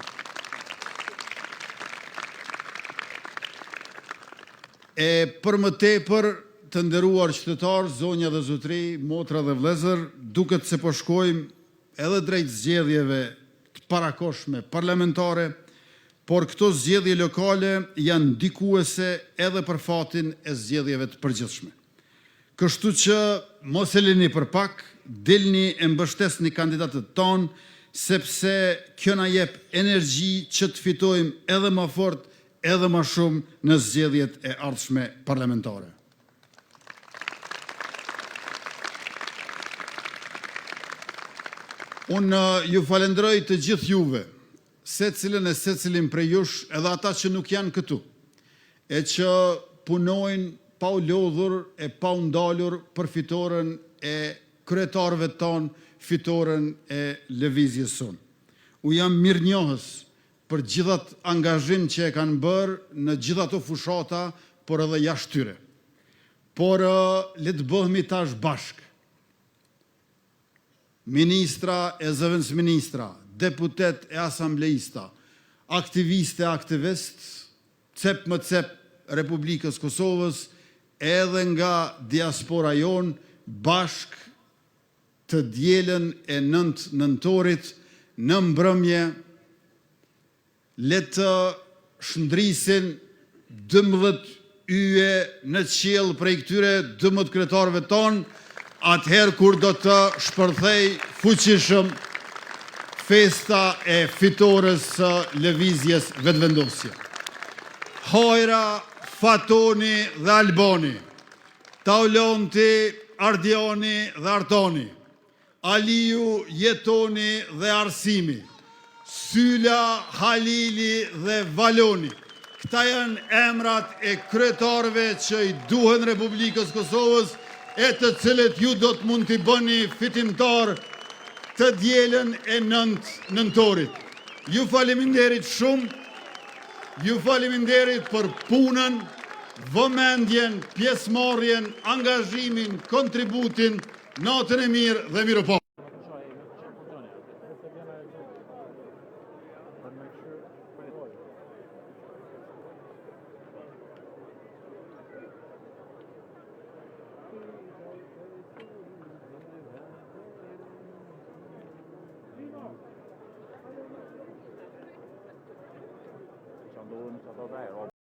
E për më tepër, të nderuar qytetarë, zonja dhe zotëri, motra dhe vëllezër, duket se po shkojmë edhe drejt zgjedhjeve të parakoshme parlamentare, por këto zgjedhje lokale janë ndikuese edhe për fatin e zgjedhjeve të përgjithshme. Kështu që mos e lini për pak, dilni e mbështesni kandidatët tonë, sepse kjo na jep energji që të fitojmë edhe më fort, edhe më shumë në zgjedhjet e ardhshme parlamentare. Unë ju falenderoj të gjithë juve, secilën e secilin prej jush, edhe ata që nuk janë këtu, e që punojnë pa u lodhur e pa u ndalur për fitoren e kryetarëve tonë, fitoren e lëvizjes sonë. U jam mirënjohës për gjithat angazhim që e kanë bërë në gjithat o fushata, por edhe jashtë tyre. Por le të bëhemi tash bashkë. Ministra e zëvendës ministra, deputet e asambleista, aktiviste e aktivist, cep më cep Republikës Kosovës, edhe nga diaspora jonë, bashk të dielën e 9 nëntorit, në mbrëmje, le të shndrisin 12 yje në qiell prej këtyre 12 kryetarëve tonë, atëherë kur do të shpërthej fuqishëm festa e fitores së lëvizjes vetëvendosje. Hojra, Fatoni dhe Alboni, Taulonti, Ardioni dhe Artoni, Aliu, Jetoni dhe Arsimi, Syla, Halili dhe Valoni. Këta janë emrat e kryetarëve që i duhen Republikës Kosovës, e të cilët ju do të mund t'i bëni fitimtar të dielën e 9 nëntorit. Ju faleminderit shumë, ju faleminderit për punën, vëmendjen, pjesëmarrjen, angazhimin, kontributin, natën e mirë dhe miropafshim.